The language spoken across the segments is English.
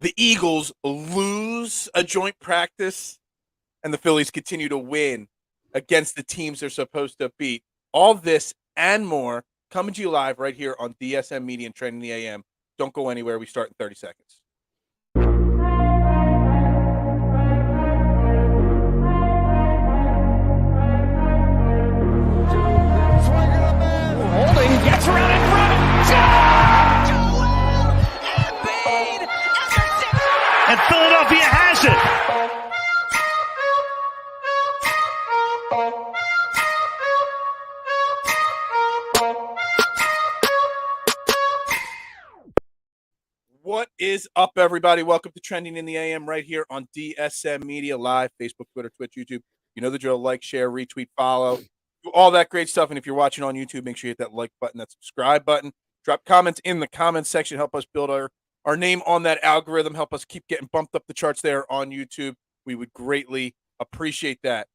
The Eagles lose a joint practice, and the Phillies continue to win against the teams they're supposed to beat. All this and more coming to you live right here on DSM Media and Trending the AM. Don't go anywhere. We start in 30 seconds. Holding gets around in front. And Philadelphia has it. What is up, everybody? Welcome to Trending in the AM right here on DSM Media Live, Facebook, Twitter, Twitch, YouTube. You know the drill. Like, share, retweet, follow. Do all that great stuff. And if you're watching on YouTube, make sure you hit that like button, that subscribe button. Drop comments in the comments section. Help us build our name on that algorithm. Help us keep getting bumped up the charts there on YouTube. We would greatly appreciate that.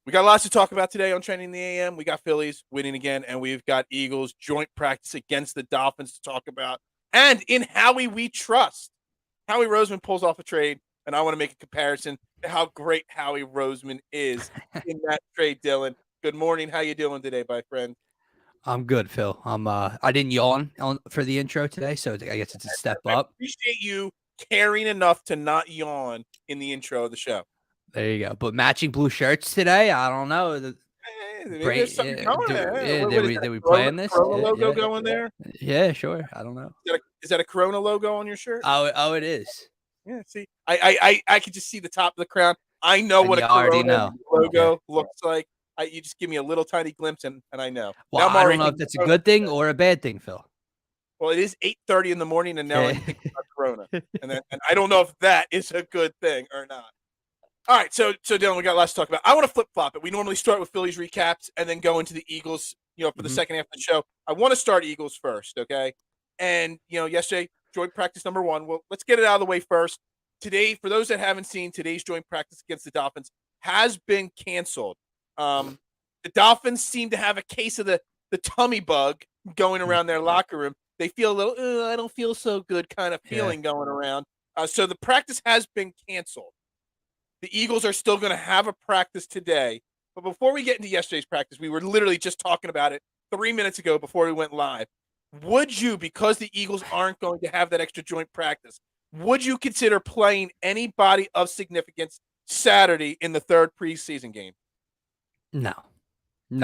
We got lots to talk about today on Trending in the AM. We got Phillies winning again, and we've got Eagles joint practice against the Dolphins to talk about. And in Howie we trust. Howie Roseman pulls off a trade, and I want to make a comparison to how great Howie Roseman is in that trade, Dylan. Good morning. How you doing today, my friend? I'm good, Phil. I didn't yawn for the intro today, so I guess it's a step up. I appreciate you caring enough to not yawn in the intro of the show. There you go. But matching blue shirts today, I don't know. There's something going there. Did we plan this? Corona logo going there? Yeah, sure. I don't know. Is that a Corona logo on your shirt? Oh, it is. Yeah, see, I could just see the top of the crown. I know what a Corona logo looks like. You just give me a little tiny glimpse, and I know. Well, I don't know if that's a good thing or a bad thing, Phil. Well, it is 8:30 in the morning, and now I think about Corona, and I don't know if that is a good thing or not. All right, so Dylan, we got lots to talk about. I want to flip flop it. We normally start with Phillies recaps and then go into the Eagles. For the second half of the show. I want to start Eagles first, okay? And yesterday joint practice number 1. Well, let's get it out of the way first. Today, for those that haven't seen, today's joint practice against the Dolphins has been canceled. The Dolphins seem to have a case of the tummy bug going around their locker room. They feel a little, I don't feel so good kind of feeling going around. So the practice has been canceled. The Eagles are still going to have a practice today. But before we get into yesterday's practice, we were literally just talking about it 3 minutes ago before we went live. Would you, because the Eagles aren't going to have that extra joint practice, would you consider playing anybody of significance Saturday in the third preseason game? No,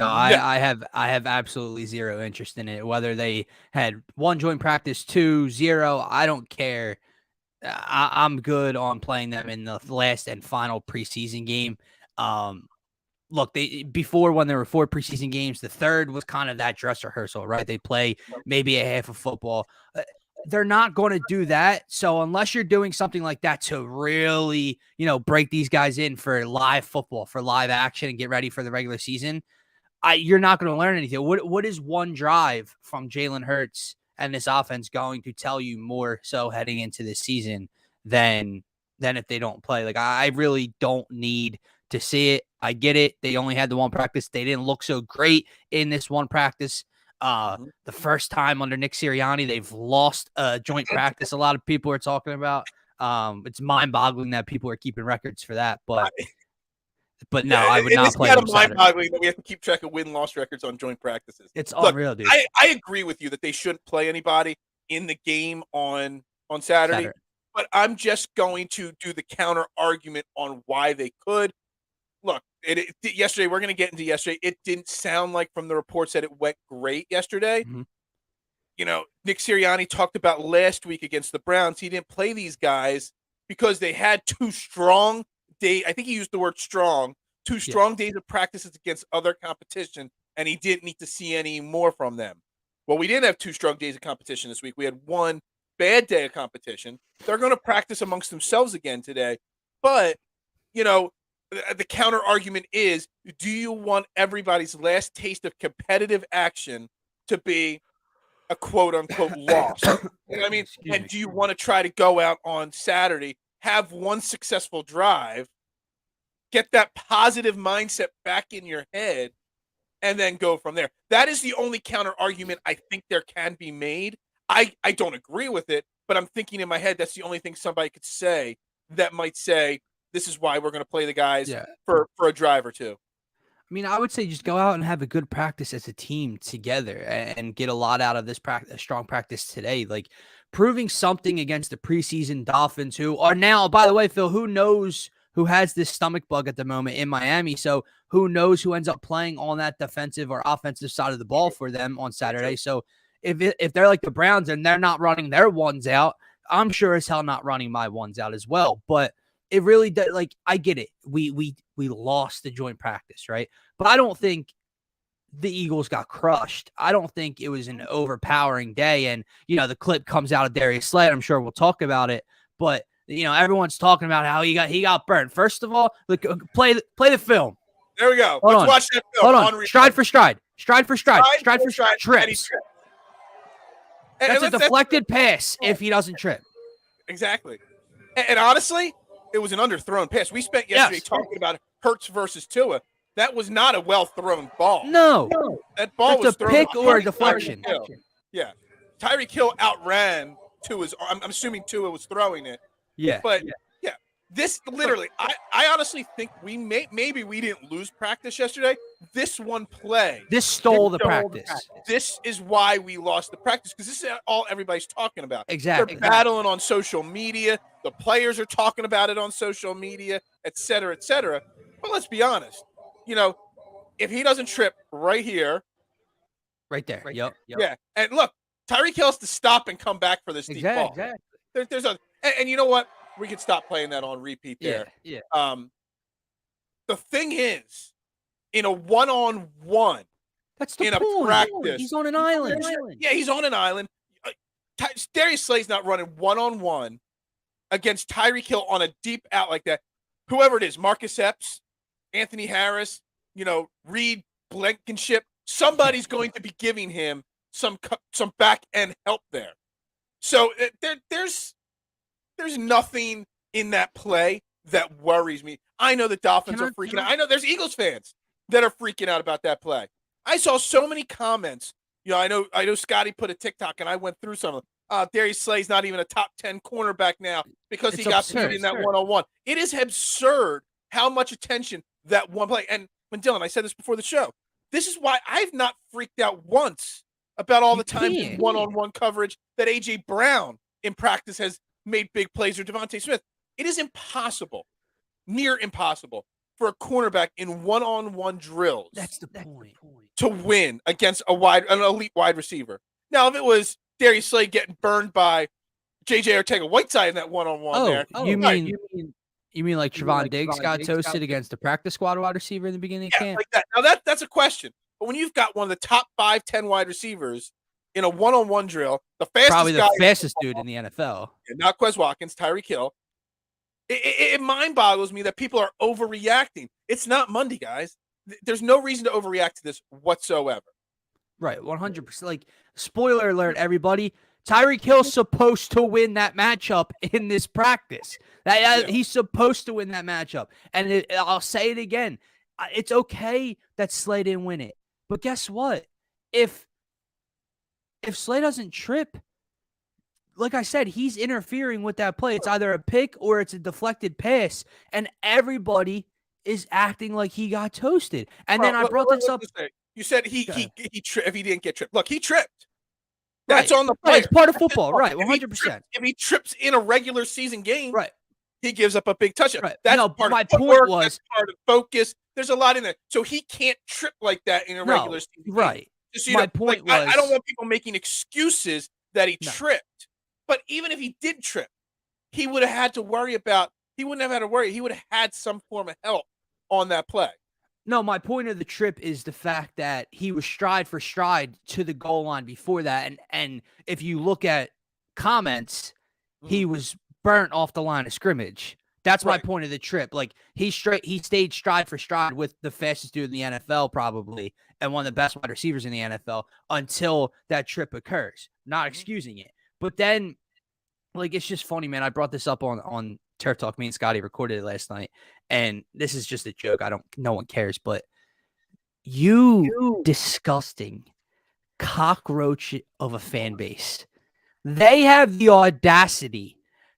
I have absolutely zero interest in it. Whether they had 1 joint practice, 2, 0, I don't care. I'm good on playing them in the last and final preseason game. Look, before when there were 4 preseason games, the third was kind of that dress rehearsal, right? They play maybe a half of football. They're not going to do that. So unless you're doing something like that to really, break these guys in for live football, for live action and get ready for the regular season, you're not going to learn anything. What is one drive from Jalen Hurts and this offense going to tell you more so heading into this season than if they don't play? Like, I really don't need to see it. I get it. They only had the 1 practice. They didn't look so great in this 1 practice. The first time under Nick Sirianni, they've lost a joint practice. A lot of people are talking about. It's mind-boggling that people are keeping records for that, but no, I would not play. It's mind-boggling that we have to keep track of win-loss records on joint practices. It's unreal, dude. I agree with you that they shouldn't play anybody in the game on Saturday, but I'm just going to do the counter argument on why they could. Look, yesterday, we're going to get into yesterday. It didn't sound like from the reports that it went great yesterday. Mm-hmm. Nick Sirianni talked about last week against the Browns. He didn't play these guys because they had 2 strong days. I think he used the word strong, 2 strong days of practices against other competition, and he didn't need to see any more from them. Well, we didn't have 2 strong days of competition this week. We had 1 bad day of competition. They're going to practice amongst themselves again today. But, the counter argument is, do you want everybody's last taste of competitive action to be a quote unquote loss? You know what I mean? And do you want to try to go out on Saturday, have 1 successful drive, get that positive mindset back in your head, and then go from there? That is the only counter argument I think there can be made. I don't agree with it, but I'm thinking in my head that's the only thing somebody could say that might say this is why we're going to play the guys for a drive or two. I mean, I would say just go out and have a good practice as a team together and get a lot out of this practice, strong practice today. Like proving something against the preseason Dolphins, who are now, by the way, Phil, who knows who has this stomach bug at the moment in Miami. So who knows who ends up playing on that defensive or offensive side of the ball for them on Saturday. So if they're like the Browns and they're not running their ones out, I'm sure as hell not running my ones out as well. But it really does. Like, I get it. We lost the joint practice, right? But I don't think the Eagles got crushed. I don't think it was an overpowering day. And, the clip comes out of Darius Slay. I'm sure we'll talk about it. But, everyone's talking about how he got burned. First of all, look, play the film. There we go. Hold Let's on. watch that film. Hold on. Stride for stride. Stride for stride. Stride for stride. Trips. That's a deflected pass if he doesn't trip. Exactly. And honestly, it was an underthrown pass. We spent yesterday talking about Hurts versus Tua. That was not a well-thrown ball. No. That ball was a pick or a deflection. Yeah. Tyreek Hill outran Tua's. I'm assuming Tua was throwing it. Yeah. But, this literally, I honestly think maybe we didn't lose practice yesterday. This one play. This stole the practice. This is why we lost the practice, because this is all everybody's talking about. Exactly. They're battling on social media. The players are talking about it on social media, et cetera, et cetera. But let's be honest. If he doesn't trip right here. Right there. Yep. Yeah. And look, Tyreek Hill has to stop and come back for this deep ball. Exactly. There's and you know what? We could stop playing that on repeat there. Yeah. The thing is, in a one-on-one, that's the in point. A practice, he's on an island. Yeah, he's on an island. Darius Slay's not running one-on-one against Tyreek Hill on a deep out like that. Whoever it is, Marcus Epps, Anthony Harris, Reed Blankenship, somebody's going to be giving him some back end help there. So there's nothing in that play that worries me. I know the Dolphins are freaking out. I know there's Eagles fans that are freaking out about that play. I saw so many comments. I know Scotty put a TikTok, and I went through some of them. Darius Slay's not even a top 10 cornerback now because he got beat in that one-on-one. It is absurd how much attention that one play. And when Dylan, I said this before the show, this is why I've not freaked out once about all the times in one-on-one coverage that A.J. Brown in practice has made big plays, or Devontae Smith. It is impossible, near impossible, for a cornerback in one-on-one drills. That's the point. To win against an elite wide receiver. Now, if it was Darius Slay getting burned by J.J. Ortega-Whiteside in that one-on-one there. You mean like Trevon Diggs got toasted against the practice squad wide receiver in the beginning of camp? Like that. Now, that's a question. But when you've got one of the top 5-10 wide receivers in a one-on-one drill, probably the fastest dude in the NFL. Not Quez Watkins, Tyreek Hill. It mind boggles me that people are overreacting. It's not Monday, guys. There's no reason to overreact to this whatsoever. Right, 100%. Like, spoiler alert, everybody. Tyreek Hill's supposed to win that matchup in this practice. He's supposed to win that matchup. And I'll say it again. It's okay that Slay didn't win it. But guess what? If Slay doesn't trip, like I said, he's interfering with that play. It's either a pick or it's a deflected pass, and everybody is acting like he got toasted. And then I brought this up. You said he if he didn't get tripped. Look, he tripped. That's on the player. Right, it's part of football, right? 100%. If he trips in a regular season game, right, he gives up a big touchdown. Right. That's part my of point was that's part of focus. There's a lot in there, so he can't trip like that in a regular season game. Right. So my point was, I don't want people making excuses that he tripped. But even if he did trip, he would have had to worry about. He wouldn't have had to worry. He would have had some form of help on that play. No, my point of the trip is the fact that he was stride for stride to the goal line before that. And if you look at comments, he was burnt off the line of scrimmage. That's my point of the trip. Like, he stayed stride for stride with the fastest dude in the NFL probably, and one of the best wide receivers in the NFL until that trip occurs. Not excusing it. But then, like, it's just funny, man. I brought this up on Turf Talk. Me and Scotty recorded it last night. And this is just a joke. No one cares. But you disgusting cockroach of a fan base. They have the audacity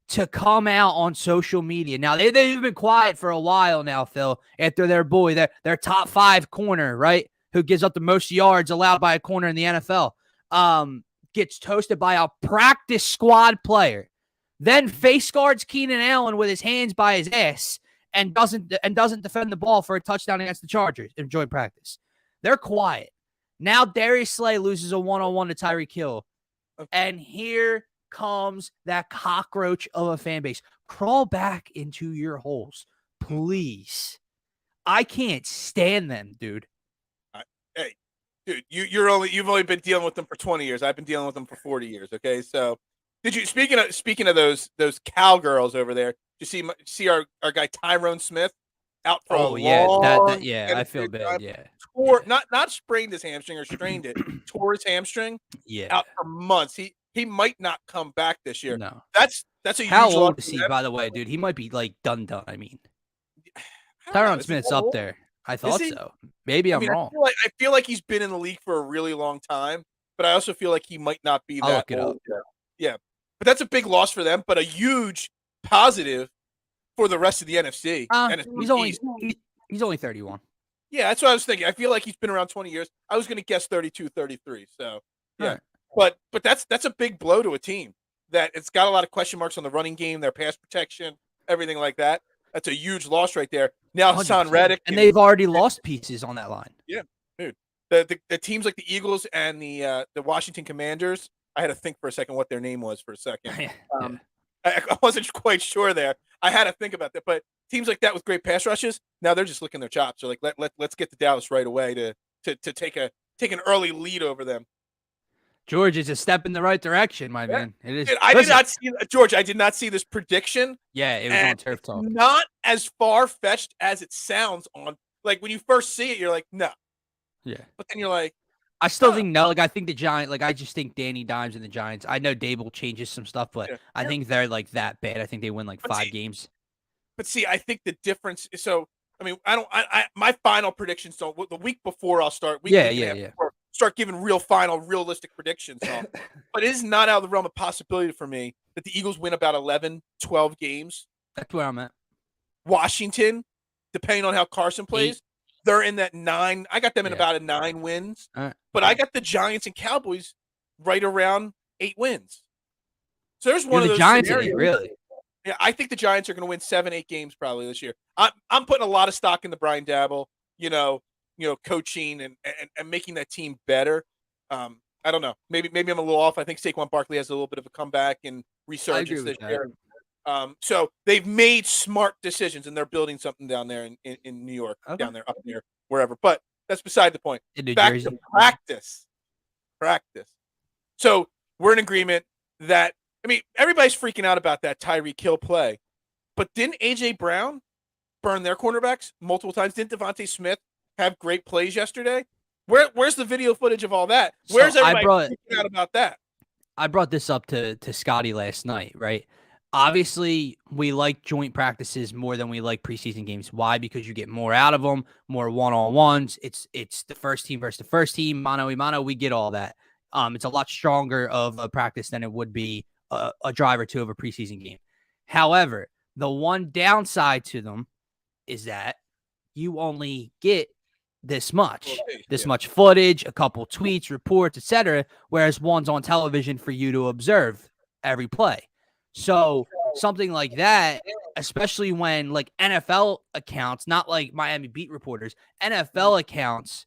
to come out on social media. Now, they've been quiet for a while now, Phil, after their boy, their top 5 corner, right, who gives up the most yards allowed by a corner in the NFL, gets toasted by a practice squad player, then face guards Keenan Allen with his hands by his ass and doesn't defend the ball for a touchdown against the Chargers in joint practice. They're quiet. Now Darius Slay loses a one-on-one to Tyreek Hill. And here comes that cockroach of a fan base. Crawl back into your holes, please. I can't stand them, dude. Hey, dude, you've only been dealing with them for 20 years. I've been dealing with them for 40 years. Okay, so did you speaking of those cowgirls over there? Did you see our guy Tyrone Smith out for a long I feel bad. Time? Yeah, not sprained his hamstring or strained it, tore his hamstring. Yeah, out for months. He might not come back this year. No, that's a how huge old is he? By the way, dude, he might be like done. I mean, Tyrone Smith's up there. I thought so. Maybe I'm wrong. I feel like he's been in the league for a really long time, but I also feel like he might not be that old. Yeah, but that's a big loss for them, but a huge positive for the rest of the NFC. He's only 31. Yeah, that's what I was thinking. I feel like he's been around 20 years. I was going to guess 32, 33. So, yeah. Right. But that's a big blow to a team that it's got a lot of question marks on the running game, their pass protection, everything like that. That's a huge loss right there. Now Hassan Reddick. And they've already lost pieces on that line. Yeah, dude. The teams like the Eagles and the Washington Commanders, I had to think for a second what their name was for a second. I wasn't quite sure there. I had to think about that. But teams like that with great pass rushes, now they're just licking their chops. They're like, let's get to Dallas right away to take an early lead over them. George, is a step in the right direction, my man. It is. Dude, I did not see this prediction. Yeah, it was on Turf Talk. Not as far-fetched as it sounds on. Like, when you first see it, you're like, no. Yeah. But then you're like, I still think no. Like, I think the Giants, I just think Danny Dimes and the Giants. I know Dable changes some stuff, but I think they're like that bad. I think they win like 5 games. But see, I think the difference is I mean, my final predictions don't. The week before I'll start. Start giving realistic predictions. But it is not out of the realm of possibility for me that the Eagles win about 11, 12 games. That's where I'm at. Washington, depending on how Carson plays, they're in that 9. I got them in about 9 wins. But I got the Giants and Cowboys right around 8 wins. So there's one of those Giants scenarios. Really? Yeah, I think the Giants are going to win 7, 8 games probably this year. I'm putting a lot of stock in the Brian Dabble, coaching and making that team better. I don't know. Maybe I'm a little off. I think Saquon Barkley has a little bit of a comeback and resurgence this year. So they've made smart decisions and they're building something down there in New York, down there, up near wherever. But that's beside the point. Back to practice. So we're in agreement that, I mean, everybody's freaking out about that Tyreek Hill play, but didn't A.J. Brown burn their cornerbacks multiple times? Didn't Devontae Smith have great plays yesterday? Where's the video footage of all that? Where's everybody freaking out about that? I brought this up to Scotty last night, right? Obviously, we like joint practices more than we like preseason games. Why? Because you get more out of them, more one-on-ones. It's the first team versus the first team, mano-a-mano. We get all that. It's a lot stronger of a practice than it would be a drive or two of a preseason game. However, the one downside to them is that you only get this much footage, a couple tweets, reports, etc. Whereas one's on television for you to observe every play. So something like that, especially when like NFL accounts, not like Miami beat reporters, NFL accounts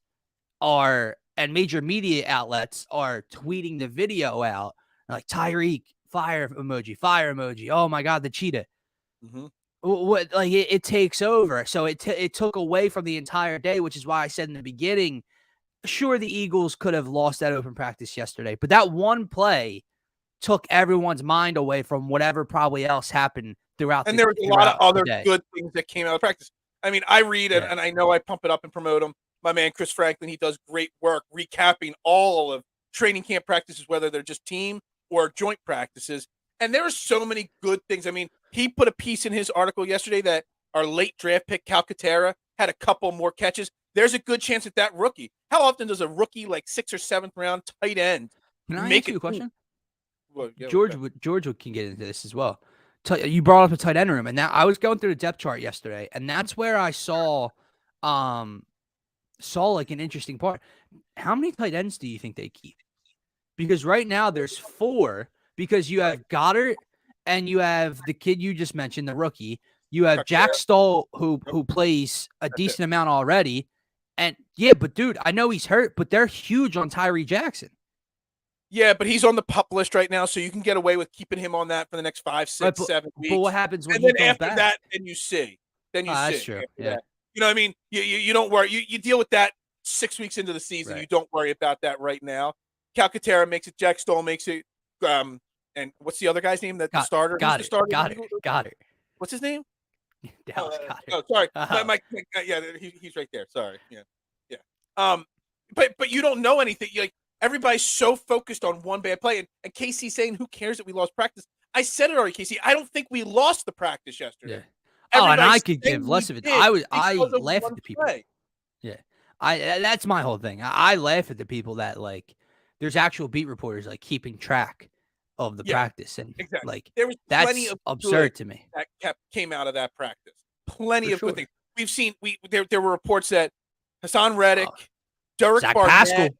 and major media outlets are tweeting the video out like Tyreek, fire emoji. Oh my God, the cheetah. Mm-hmm. It takes over. So it took away from the entire day, which is why I said in the beginning, sure, the Eagles could have lost that open practice yesterday, but that one play took everyone's mind away from whatever probably else happened throughout. And there was a lot of other good things that came out of practice. I mean, I read it and I know I pump it up and promote him. My man, Chris Franklin, he does great work recapping all of training camp practices, whether they're just team or joint practices. And there are so many good things. I mean, he put a piece in his article yesterday that our late draft pick, Calcaterra, had a couple more catches. There's a good chance that rookie. How often does a rookie, like 6th or 7th round tight end, Can I ask you a question? Well, yeah, George can get into this as well. You brought up a tight end room, and now I was going through the depth chart yesterday, and that's where I saw like an interesting part. How many tight ends do you think they keep? Because right now there's 4, because you have Goddard and you have the kid you just mentioned, the rookie. You have Jack Stoll, who plays a decent amount already. And yeah, but dude, I know he's hurt, but they're huge on Tyree Jackson. Yeah, but he's on the PUP list right now, so you can get away with keeping him on that for the next 5, 6, 7 weeks. But what happens when and then he comes after back? that, then you see. That's true. Yeah. You know what I mean? You don't worry. You deal with that 6 weeks into the season. Right. You don't worry about that right now. Calcaterra makes it. Jack Stoll makes it. And what's the other guy's name? The starter. Got it. What's his name? Dallas Goedert. Oh, sorry. Yeah, he's right there. Sorry. Yeah. But you don't know anything. Everybody's so focused on one bad play, and Casey's saying, "Who cares that we lost practice?" I said it already, Casey. I don't think we lost the practice yesterday. Yeah. And I could give less of it. I laugh at the people. Play. Yeah, that's my whole thing. I laugh at the people that there's actual beat reporters keeping track of the practice, and exactly. There was plenty of absurd to me that came out of that practice. Plenty of good things we've seen. There were reports that Hassan Reddick, Derek Barnett,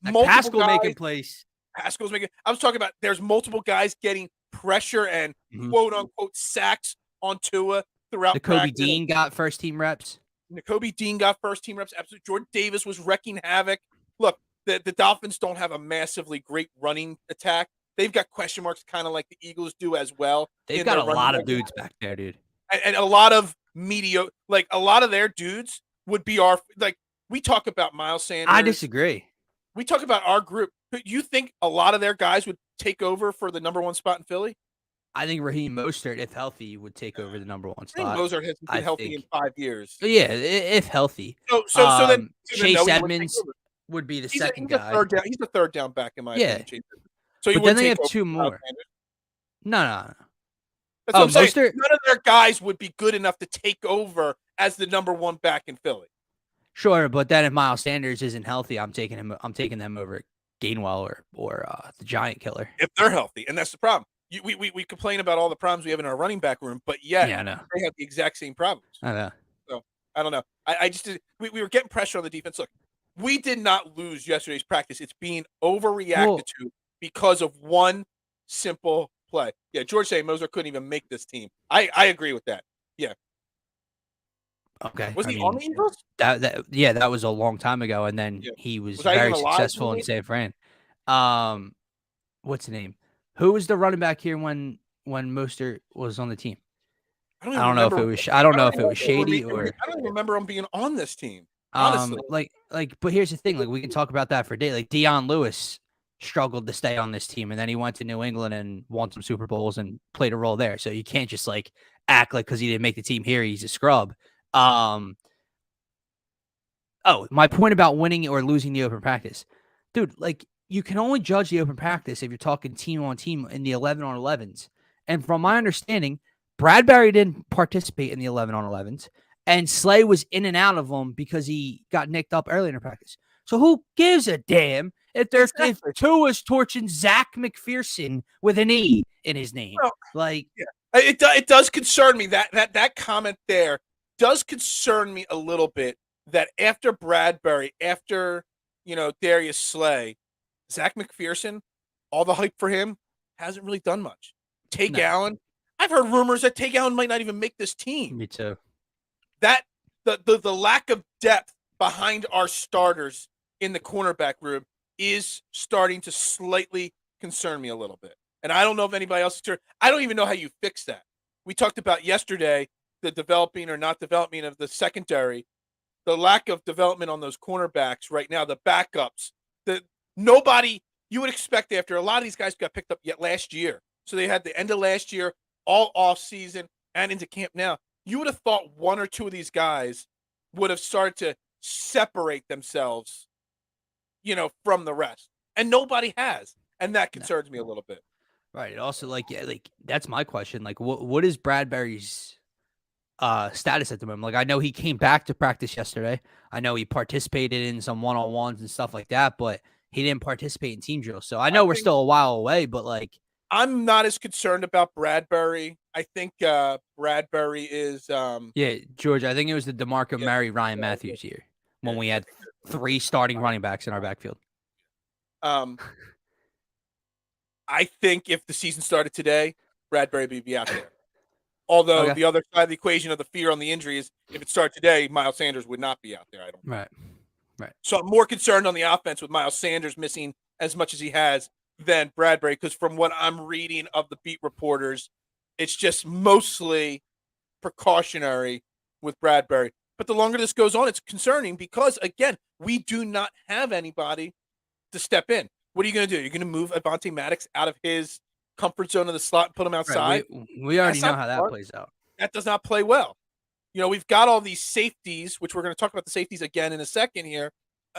Pascal making plays. Pascal's making. I was talking about. There's multiple guys getting pressure and quote unquote sacks on Tua throughout. Nakobe Dean got first team reps. Absolutely. Jordan Davis was wrecking havoc. Look, the Dolphins don't have a massively great running attack. They've got question marks, kind of like the Eagles do as well. They've got a lot of dudes back there, dude, and a lot of mediocre. A lot of their dudes would be our We talk about Miles Sanders. I disagree. We talk about our group. You think a lot of their guys would take over for the number 1 spot in Philly? I think Raheem Mostert, if healthy, would take over the number 1 spot. I think Mostert hasn't been healthy in 5 years. Yeah, if healthy. So then Chase Edmonds would be the second guy. He's the third down back in my opinion. So but then they have 2 more. No. That's what I'm saying. None of their guys would be good enough to take over as the number 1 back in Philly. Sure, but then if Miles Sanders isn't healthy, I'm taking them over Gainwell or the Giant Killer. If they're healthy, and that's the problem. We complain about all the problems we have in our running back room, but yet I know. they have the exact same problems. I know. So I don't know. I just we were getting pressure on the defense. Look, we did not lose yesterday's practice. It's being overreacted to because of one simple play. Yeah, George saying Moser couldn't even make this team. I agree with that. Yeah. Okay. Was he on the Eagles? That was a long time ago, and then he was very successful in San Fran. What's the name? Who was the running back here when Mostert was on the team? I don't know if it was Shady or I don't even remember him being on this team. Honestly. But here's the thing, we can talk about that for days. Deion Lewis struggled to stay on this team, and then he went to New England and won some Super Bowls and played a role there. So you can't just act like because he didn't make the team here, he's a scrub. My point about winning or losing the open practice, dude. You can only judge the open practice if you're talking team on team in the 11-on-11s. And from my understanding, Bradbury didn't participate in the 11-on-11s, and Slay was in and out of them because he got nicked up early in the practice. So who gives a damn if Tua's torching Zach McPherson with an E in his name? It does concern me that comment there does concern me a little bit. That after Bradbury, after Darius Slay, Zach McPherson, all the hype for him hasn't really done much. Allen, I've heard rumors that Allen might not even make this team. Me too. That the lack of depth behind our starters in the cornerback room is starting to slightly concern me a little bit. And I don't know if anybody else is. I don't even know how you fix that. We talked about yesterday the developing or not developing of the secondary, the lack of development on those cornerbacks right now, the backups, nobody you would expect after a lot of these guys got picked up yet last year. So they had the end of last year, all off season and into camp now. You would have thought 1 or 2 of these guys would have started to separate themselves, from the rest. And nobody has. And that concerns me a little bit. Right. Also, that's my question. What is Bradbury's status at the moment? I know he came back to practice yesterday. I know he participated in some one-on-ones and stuff like that, but he didn't participate in team drills. So I know we're still a while away, but I'm not as concerned about Bradbury. I think Bradbury is Yeah, George, I think it was the DeMarco yeah, Murray, Ryan yeah, Matthews year when yeah, we I had think 3 starting running backs in our backfield. um I think if the season started today, Bradbury would be out there. Although Okay. the other side of the equation of the fear on the injury is if it started today, Miles Sanders would not be out there, I don't think. Right. Right. So I'm more concerned on the offense with Miles Sanders missing as much as he has than Bradbury, because from what I'm reading of the beat reporters, it's just mostly precautionary with Bradbury. But the longer this goes on, it's concerning because, again, we do not have anybody to step in. What are you going to do? You're going to move Avonte Maddox out of his comfort zone of the slot and put him Right. outside? We already That's know not how that smart. plays out. That does not play well. We've got all these safeties, which we're going to talk about the safeties again in a second here,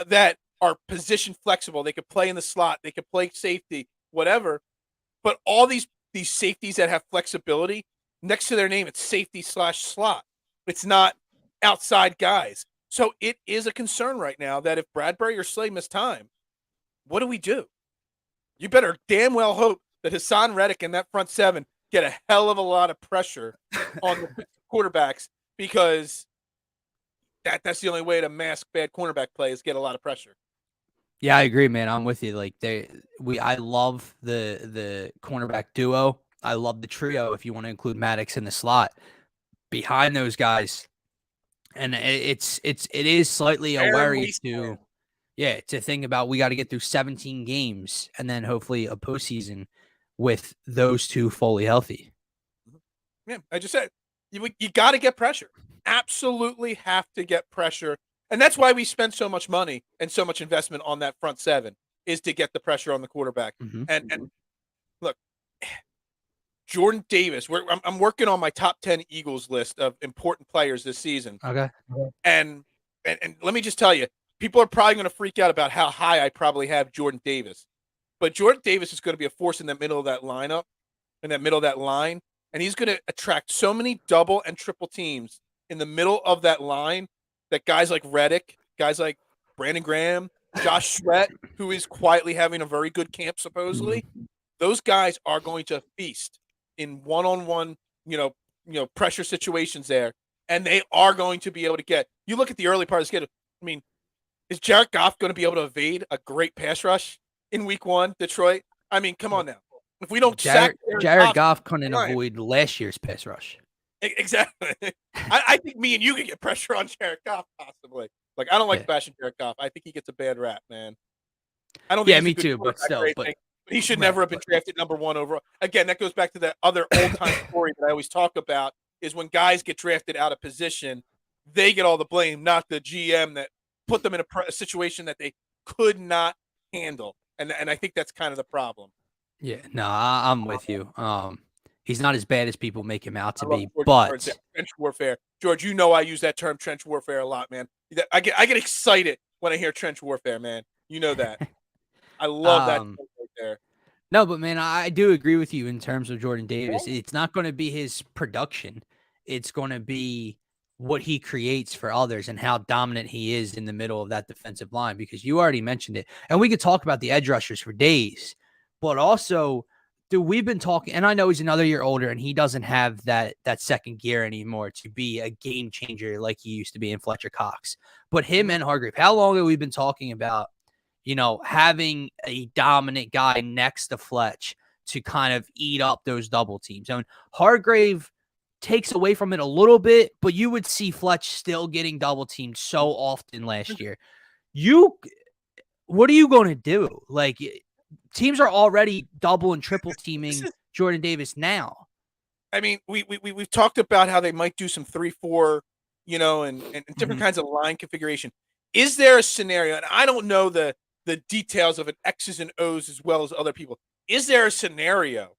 that are position flexible. They could play in the slot. They could play safety, whatever. But all these safeties that have flexibility, next to their name, it's safety/slot. It's not outside guys. So it is a concern right now that if Bradbury or Slay miss time, what do we do? You better damn well hope that Hassan Reddick and that front seven get a hell of a lot of pressure on the quarterbacks, because that's the only way to mask bad cornerback play is get a lot of pressure. Yeah, I agree, man. I'm with you. Like I love the cornerback duo. I love the trio if you want to include Maddox in the slot behind those guys. And it is slightly a worry to think about. We got to get through 17 games and then hopefully a postseason with those two fully healthy. Yeah, I just said you got to get pressure. Absolutely have to get pressure. And that's why we spend so much money and so much investment on that front seven, is to get the pressure on the quarterback. Mm-hmm. And look, Jordan Davis, I'm working on my top 10 Eagles list of important players this season. Okay. And let me just tell you, people are probably going to freak out about how high I probably have Jordan Davis. But Jordan Davis is going to be a force in the middle of that lineup, in that middle of that line. And he's going to attract so many double and triple teams in the middle of that line that guys like Reddick, guys like Brandon Graham, Josh Sweat, who is quietly having a very good camp supposedly, those guys are going to feast in one-on-one, pressure situations there, and they are going to be able to get. You look at the early part of the schedule. I mean, is Jared Goff going to be able to evade a great pass rush in Week 1, Detroit? I mean, come on now. If we don't sack Jared Goff couldn't avoid last year's pass rush. Exactly. I think me and you could get pressure on Jared Goff possibly. Like, I don't like bashing Jared Goff. I think he gets a bad rap, man. I don't think yeah, me too, but still, but he should never have been drafted number 1 overall. Again, that goes back to that other old-time story that I always talk about, is when guys get drafted out of position, they get all the blame, not the GM that put them in a situation that they could not handle. And I think that's kind of the problem. Yeah, no, I'm with you. He's not as bad as people make him out to be, but trench warfare. George, I use that term trench warfare a lot, man. I get excited when I hear trench warfare, man. You know that. I love that right there. No, but man, I do agree with you in terms of Jordan Davis. It's not going to be his production. It's going to be what he creates for others and how dominant he is in the middle of that defensive line, because you already mentioned it. And we could talk about the edge rushers for days, but also, dude, we've been talking, and I know he's another year older and he doesn't have that second gear anymore to be a game changer like he used to be in Fletcher Cox. But him and Hargrave, how long have we been talking about, having a dominant guy next to Fletch to kind of eat up those double teams? I mean, Hargrave takes away from it a little bit, but you would see Fletch still getting double teamed so often last year. What are you going to do? Like, teams are already double and triple teaming Jordan Davis now. I mean, we've talked about how they might do some 3-4, and different kinds of line configuration. Is there a scenario, and I don't know the details of an X's and O's as well as other people. Is there a scenario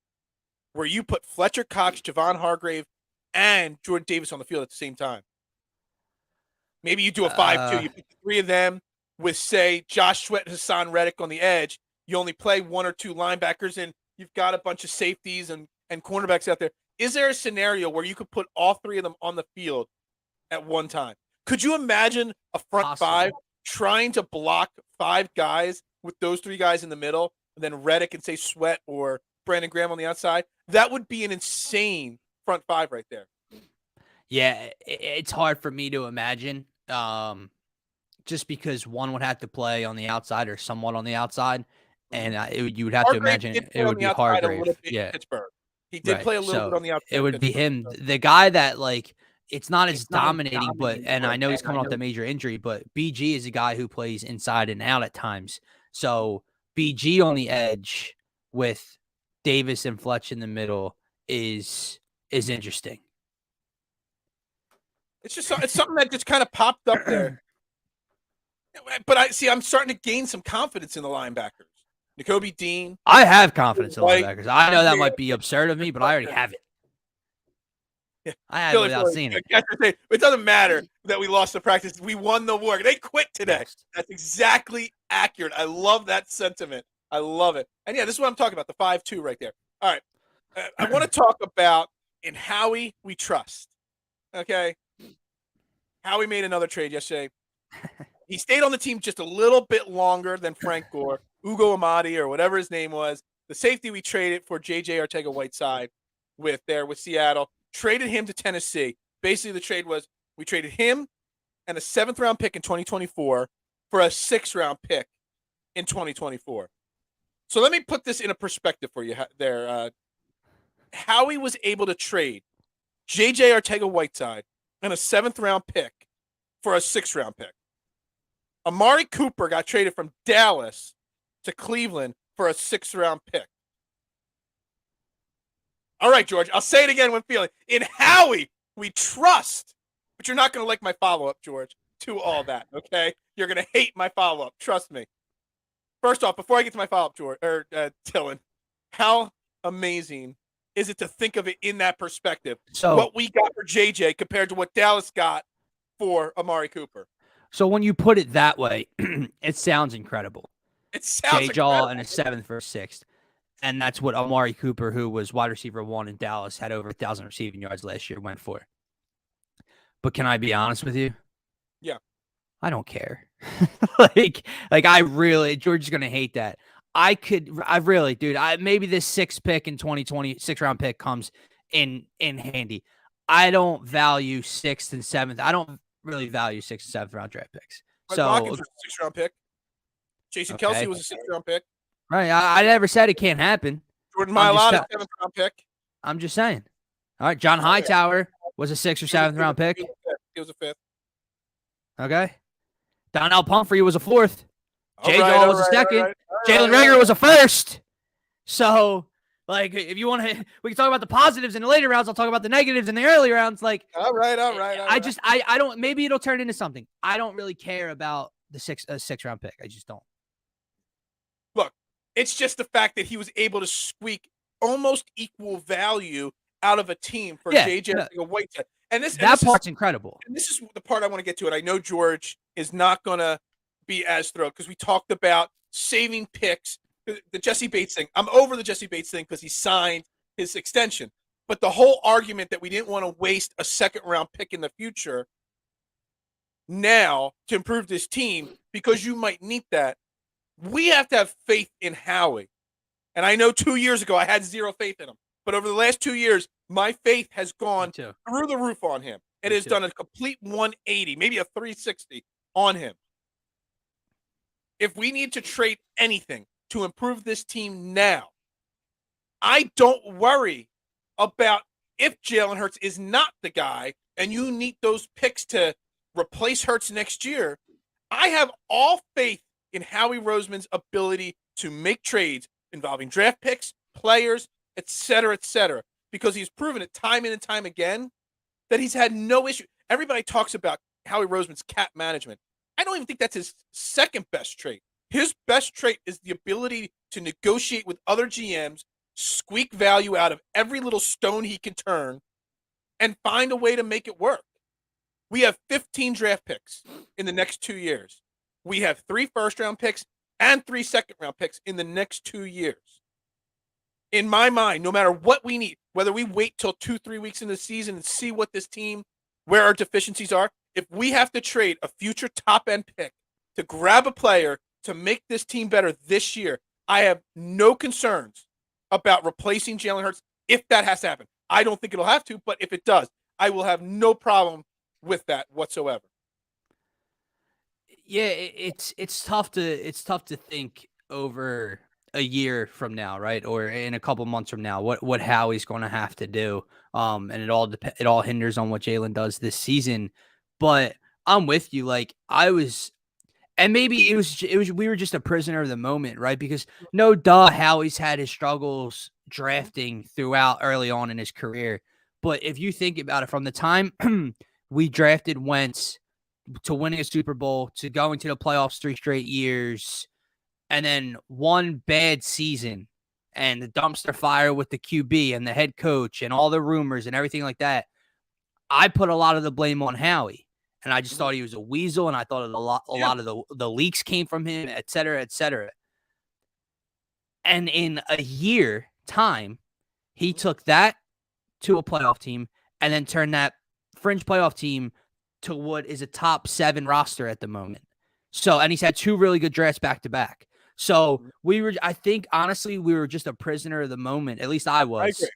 where you put Fletcher Cox, Javon Hargrave, and Jordan Davis on the field at the same time? Maybe you do a 5-2. You put the 3 of them with, say, Josh Sweat and Hassan Reddick on the edge. You only play 1 or 2 linebackers, and you've got a bunch of safeties and cornerbacks out there. Is there a scenario where you could put all 3 of them on the field at one time? Could you imagine a front 5 trying to block 5 guys with those 3 guys in the middle, and then Reddick and, say, Sweat or Brandon Graham on the outside, that would be an insane front five right there. Yeah, it's hard for me to imagine. Just because one would have to play on the outside or somewhat on the outside, and you would have to Hargrave imagine did play it on would the be outside a Hargrave. little bit in Yeah, Pittsburgh. He did right. play a little bit So on the outside. it would be him, the guy that like it's not as dominating, but and I know he's coming off the major injury, but BG is a guy who plays inside and out at times. So BG on the edge with Davis and Fletch in the middle is interesting. It's just it's something that just kind of popped up there. But I'm starting to gain some confidence in the linebackers. Nakobe Dean. I have confidence in linebackers. I know that might be absurd of me, but I already have it. Yeah. I have it without seeing it. It doesn't matter that we lost the practice. We won the war. They quit today. Yes. That's exactly accurate. I love that sentiment. I love it. And yeah, this is what I'm talking about, the 5-2 right there. All right. I want to talk about in Howie we trust. Okay. Howie made another trade yesterday. He stayed on the team just a little bit longer than Frank Gore, Ugo Amadi, or whatever his name was. The safety we traded for J.J. Arcega-Whiteside with Seattle, traded him to Tennessee. Basically, the trade was we traded him and a 7th-round pick in 2024 for a 6th-round pick in 2024. So let me put this in a perspective for you there. Howie was able to trade J.J. Arcega-Whiteside and a 7th-round pick for a 6th-round pick. Amari Cooper got traded from Dallas to Cleveland for a 6th-round pick. All right, George, I'll say it again when feeling. In Howie, we trust. But you're not going to like my follow-up, George, to all that, okay? You're going to hate my follow-up. Trust me. First off, before I get to my follow-up, George, Dylan, how amazing is it to think of it in that perspective? So what we got for JJ compared to what Dallas got for Amari Cooper. So when you put it that way, it sounds incredible. It sounds J-Jaw and a 7th for a 6th. And that's what Amari Cooper, who was wide receiver 1 in Dallas, had over 1,000 receiving yards last year, went for. But can I be honest with you? Yeah. I don't care. like I really, George is going to hate that. Maybe this 6th pick in 2020, 6th-round pick comes in handy. I don't value 6th and 7th. I don't really value 6th and 7th-round draft picks. So Watkins was a 6th-round pick. Jason Kelsey was a 6th-round pick. Right. I never said it can't happen. Jordan Mailata, 7th-round pick. I'm just saying. All right. John Hightower was a 6th or 7th-round pick. He was a 5th. Okay. Donnell Pumphrey was a 4th. J-Jaw was a 2nd. Jalen Reagor was a 1st. So, like, if you want to, we can talk about the positives in the later rounds. I'll talk about the negatives in the early rounds. Like, all right. I don't, maybe it'll turn into something. I don't really care about the 6th-round pick. I just don't. Look, it's just the fact that he was able to squeak almost equal value out of a team for J.J. Whiteside. And that part's incredible. And this is the part I want to get to. And I know George is not going to be as thrilled because we talked about saving picks, the Jesse Bates thing. I'm over the Jesse Bates thing because he signed his extension. But the whole argument that we didn't want to waste a 2nd-round pick in the future now to improve this team because you might need that. We have to have faith in Howie. And I know 2 years ago I had zero faith in him. But over the last 2 years, my faith has gone through the roof on him. It has done a complete 180, maybe a 360 on him. If we need to trade anything to improve this team now, I don't worry about if Jalen Hurts is not the guy and you need those picks to replace Hurts next year. I have all faith in Howie Roseman's ability to make trades involving draft picks, players, et cetera, because he's proven it time in and time again that he's had no issue. Everybody talks about Howie Roseman's cap management. I don't even think that's his 2nd best trait. His best trait is the ability to negotiate with other GMs, squeak value out of every little stone he can turn, and find a way to make it work. We have 15 draft picks in the next 2 years. We have 3 1st-round picks and 3 2nd-round picks in the next 2 years. In my mind, no matter what we need, whether we wait till 2-3 weeks in the season and see what this team, where our deficiencies are, if we have to trade a future top-end pick to grab a player to make this team better this year, I have no concerns about replacing Jalen Hurts if that has to happen. I don't think it'll have to, but if it does, I will have no problem with that whatsoever. Yeah, it's tough to think over a year from now, right? Or in a couple months from now, what Howie's going to have to do. And it all hinders on what Jalen does this season. But I'm with you. Like and maybe it was we were just a prisoner of the moment, right? Because no duh, Howie's had his struggles drafting throughout early on in his career. But if you think about it, from the time we drafted Wentz to winning a Super Bowl, to going to the playoffs 3 straight years, and then one bad season and the dumpster fire with the QB and the head coach and all the rumors and everything like that, I put a lot of the blame on Howie. And I just thought he was a weasel, and I thought a lot of the leaks came from him, et cetera, et cetera. And in a year time, he took that to a playoff team and then turned that fringe playoff team to what is a top 7 roster at the moment. So, and he's had 2 really good drafts back to back. So I think honestly, we were just a prisoner of the moment. At least I was,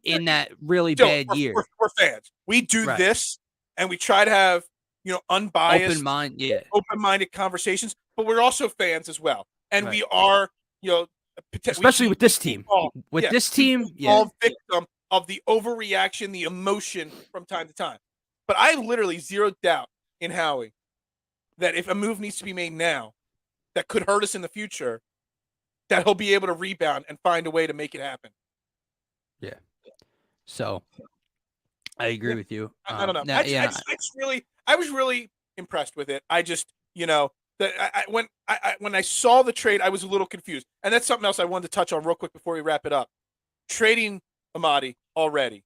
in that really bad year. We're fans. We do this and we try to have, unbiased, open-minded conversations, but we're also fans as well. And we are, especially with this team. This team, all victim of the overreaction, the emotion from time to time. But I literally zero doubt in Howie that if a move needs to be made now that could hurt us in the future, that he'll be able to rebound and find a way to make it happen. Yeah. So I agree with you. I don't know. I was really impressed with it. I just, when I saw the trade, I was a little confused. And that's something else I wanted to touch on real quick before we wrap it up. Trading Amadi already.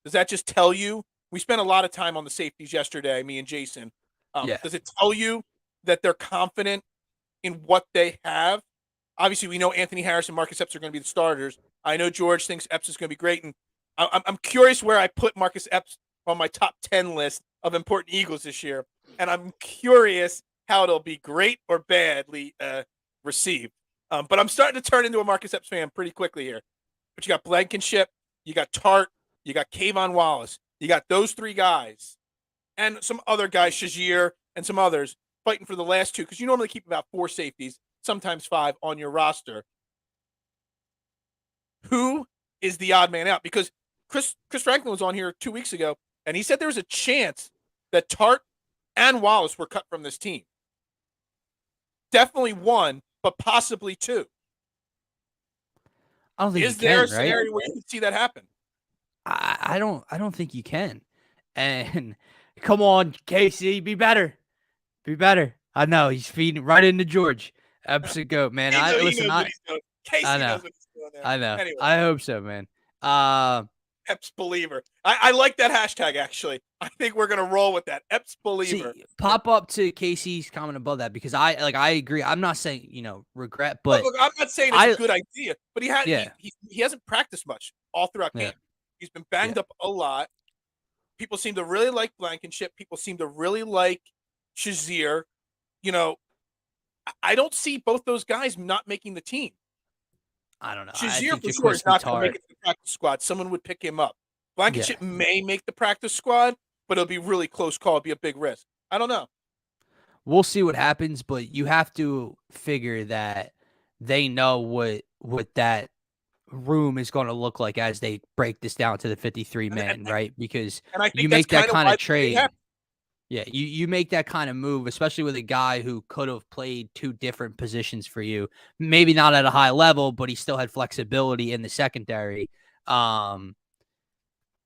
Does that just tell you? We spent a lot of time on the safeties yesterday, me and Jason. Does it tell you that they're confident in what they have? Obviously, we know Anthony Harris and Marcus Epps are going to be the starters. I know George thinks Epps is going to be great. And I'm curious where I put Marcus Epps on my top 10 list of important Eagles this year. And I'm curious how it'll be great or badly received. But I'm starting to turn into a Marcus Epps fan pretty quickly here. But you got Blankenship, you got Tart, you got Kayvon Wallace. You got those 3 guys and some other guys, Shazier and some others, fighting for the last 2, because you normally keep about 4 safeties, sometimes 5 on your roster. Who is the odd man out? Because Chris Franklin was on here 2 weeks ago, and he said there was a chance that Tart and Wallace were cut from this team. Definitely 1, but possibly 2. I don't think is there a scenario where you can see that happen? I don't think you can. And come on, Casey, be better. Be better. I know he's feeding right into George. Absolute goat, man. Casey knows what he's doing there. I know. Anyway. I hope so, man. Epps believer. I like that hashtag, actually. I think we're gonna roll with that. Epps believer. See, pop up to Casey's comment above that, because I agree. I'm not saying regret, but look, I'm not saying it's a good idea. But he hasn't practiced much all throughout camp. He's been banged up a lot. People seem to really like Blankenship. People seem to really like Shazier. I don't see both those guys not making the team. I don't know. Shazier for sure is not going to make it to the practice squad. Someone would pick him up. Blankenship may make the practice squad, but it'll be really close call. It'll be a big risk. I don't know. We'll see what happens, but you have to figure that they know what that room is going to look like as they break this down to the 53 man, right? Because you make that kind of trade. Yeah, you make that kind of move, especially with a guy who could have played 2 different positions for you. Maybe not at a high level, but he still had flexibility in the secondary. Then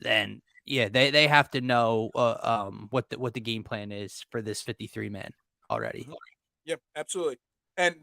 they have to know what the game plan is for this 53 man already. Yep, absolutely. And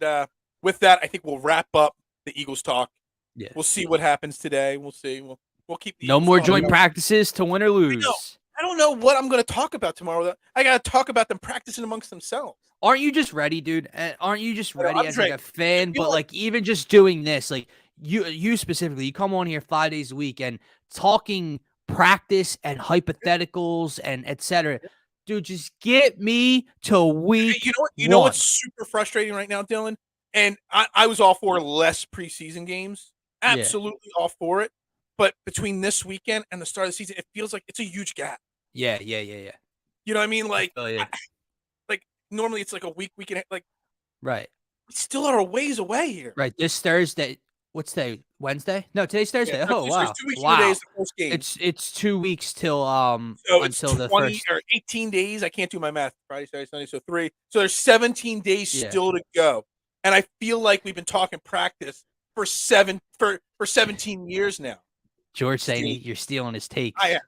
with that, I think we'll wrap up the Eagles talk. Yeah, we'll see what happens today. We'll see. We'll keep the no Eagles more joint practices to win or lose. I don't know what I'm going to talk about tomorrow. I got to talk about them practicing amongst themselves. Aren't you just ready, dude? Aren't you just ready as like a fan? But like even just doing this, like you specifically, you come on here 5 days a week and talking practice and hypotheticals and etc. Dude, just get me to week. You know what's super frustrating right now, Dylan? And I was all for less preseason games. absolutely all for it. But between this weekend and the start of the season, it feels like it's a huge gap. Yeah. You know what I mean? Like, like normally it's like a week and like, right. We still are a ways away here. Right. This Thursday. What's today? Wednesday? No, today's Thursday. Yeah, Oh, wow. 2 weeks from today is the first game. It's 2 weeks till so until it's 20 the first or 18 days. I can't do my math. Friday, Saturday, Sunday, so 3. So there's 17 days still to go. And I feel like we've been talking practice for 17 years now. George saying you're stealing his takes. I am.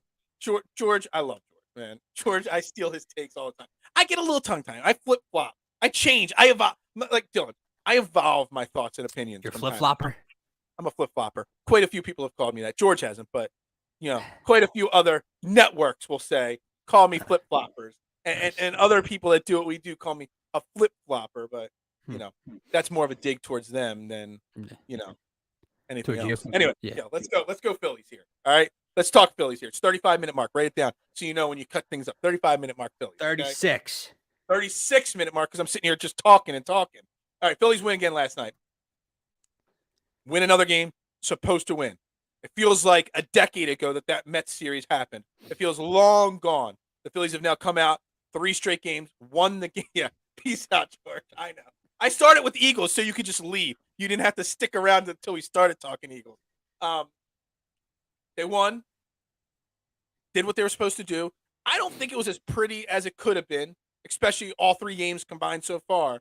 George, I love George, man. George, I steal his takes all the time. I get a little tongue-tied. I flip-flop. I change. I evolve. Like Dylan, I evolve my thoughts and opinions. You're a flip-flopper? I'm a flip-flopper. Quite a few people have called me that. George hasn't, but, quite a few other networks will say, call me flip-floppers. And other people that do what we do call me a flip-flopper, but, that's more of a dig towards them than, anything else. Anyway, let's go. Let's go Phillies here. All right? Let's talk Phillies here. It's 35-minute mark. Write it down so you know when you cut things up. 35-minute mark Phillies. 36. Okay? 36-minute mark because I'm sitting here just talking and talking. All right, Phillies win again last night. Win another game, supposed to win. It feels like a decade ago that Mets series happened. It feels long gone. The Phillies have now come out 3 straight games, won the game. Yeah, peace out, George. I know. I started with the Eagles so you could just leave. You didn't have to stick around until we started talking Eagles. They won, did what they were supposed to do. I don't think it was as pretty as it could have been, especially all 3 games combined so far.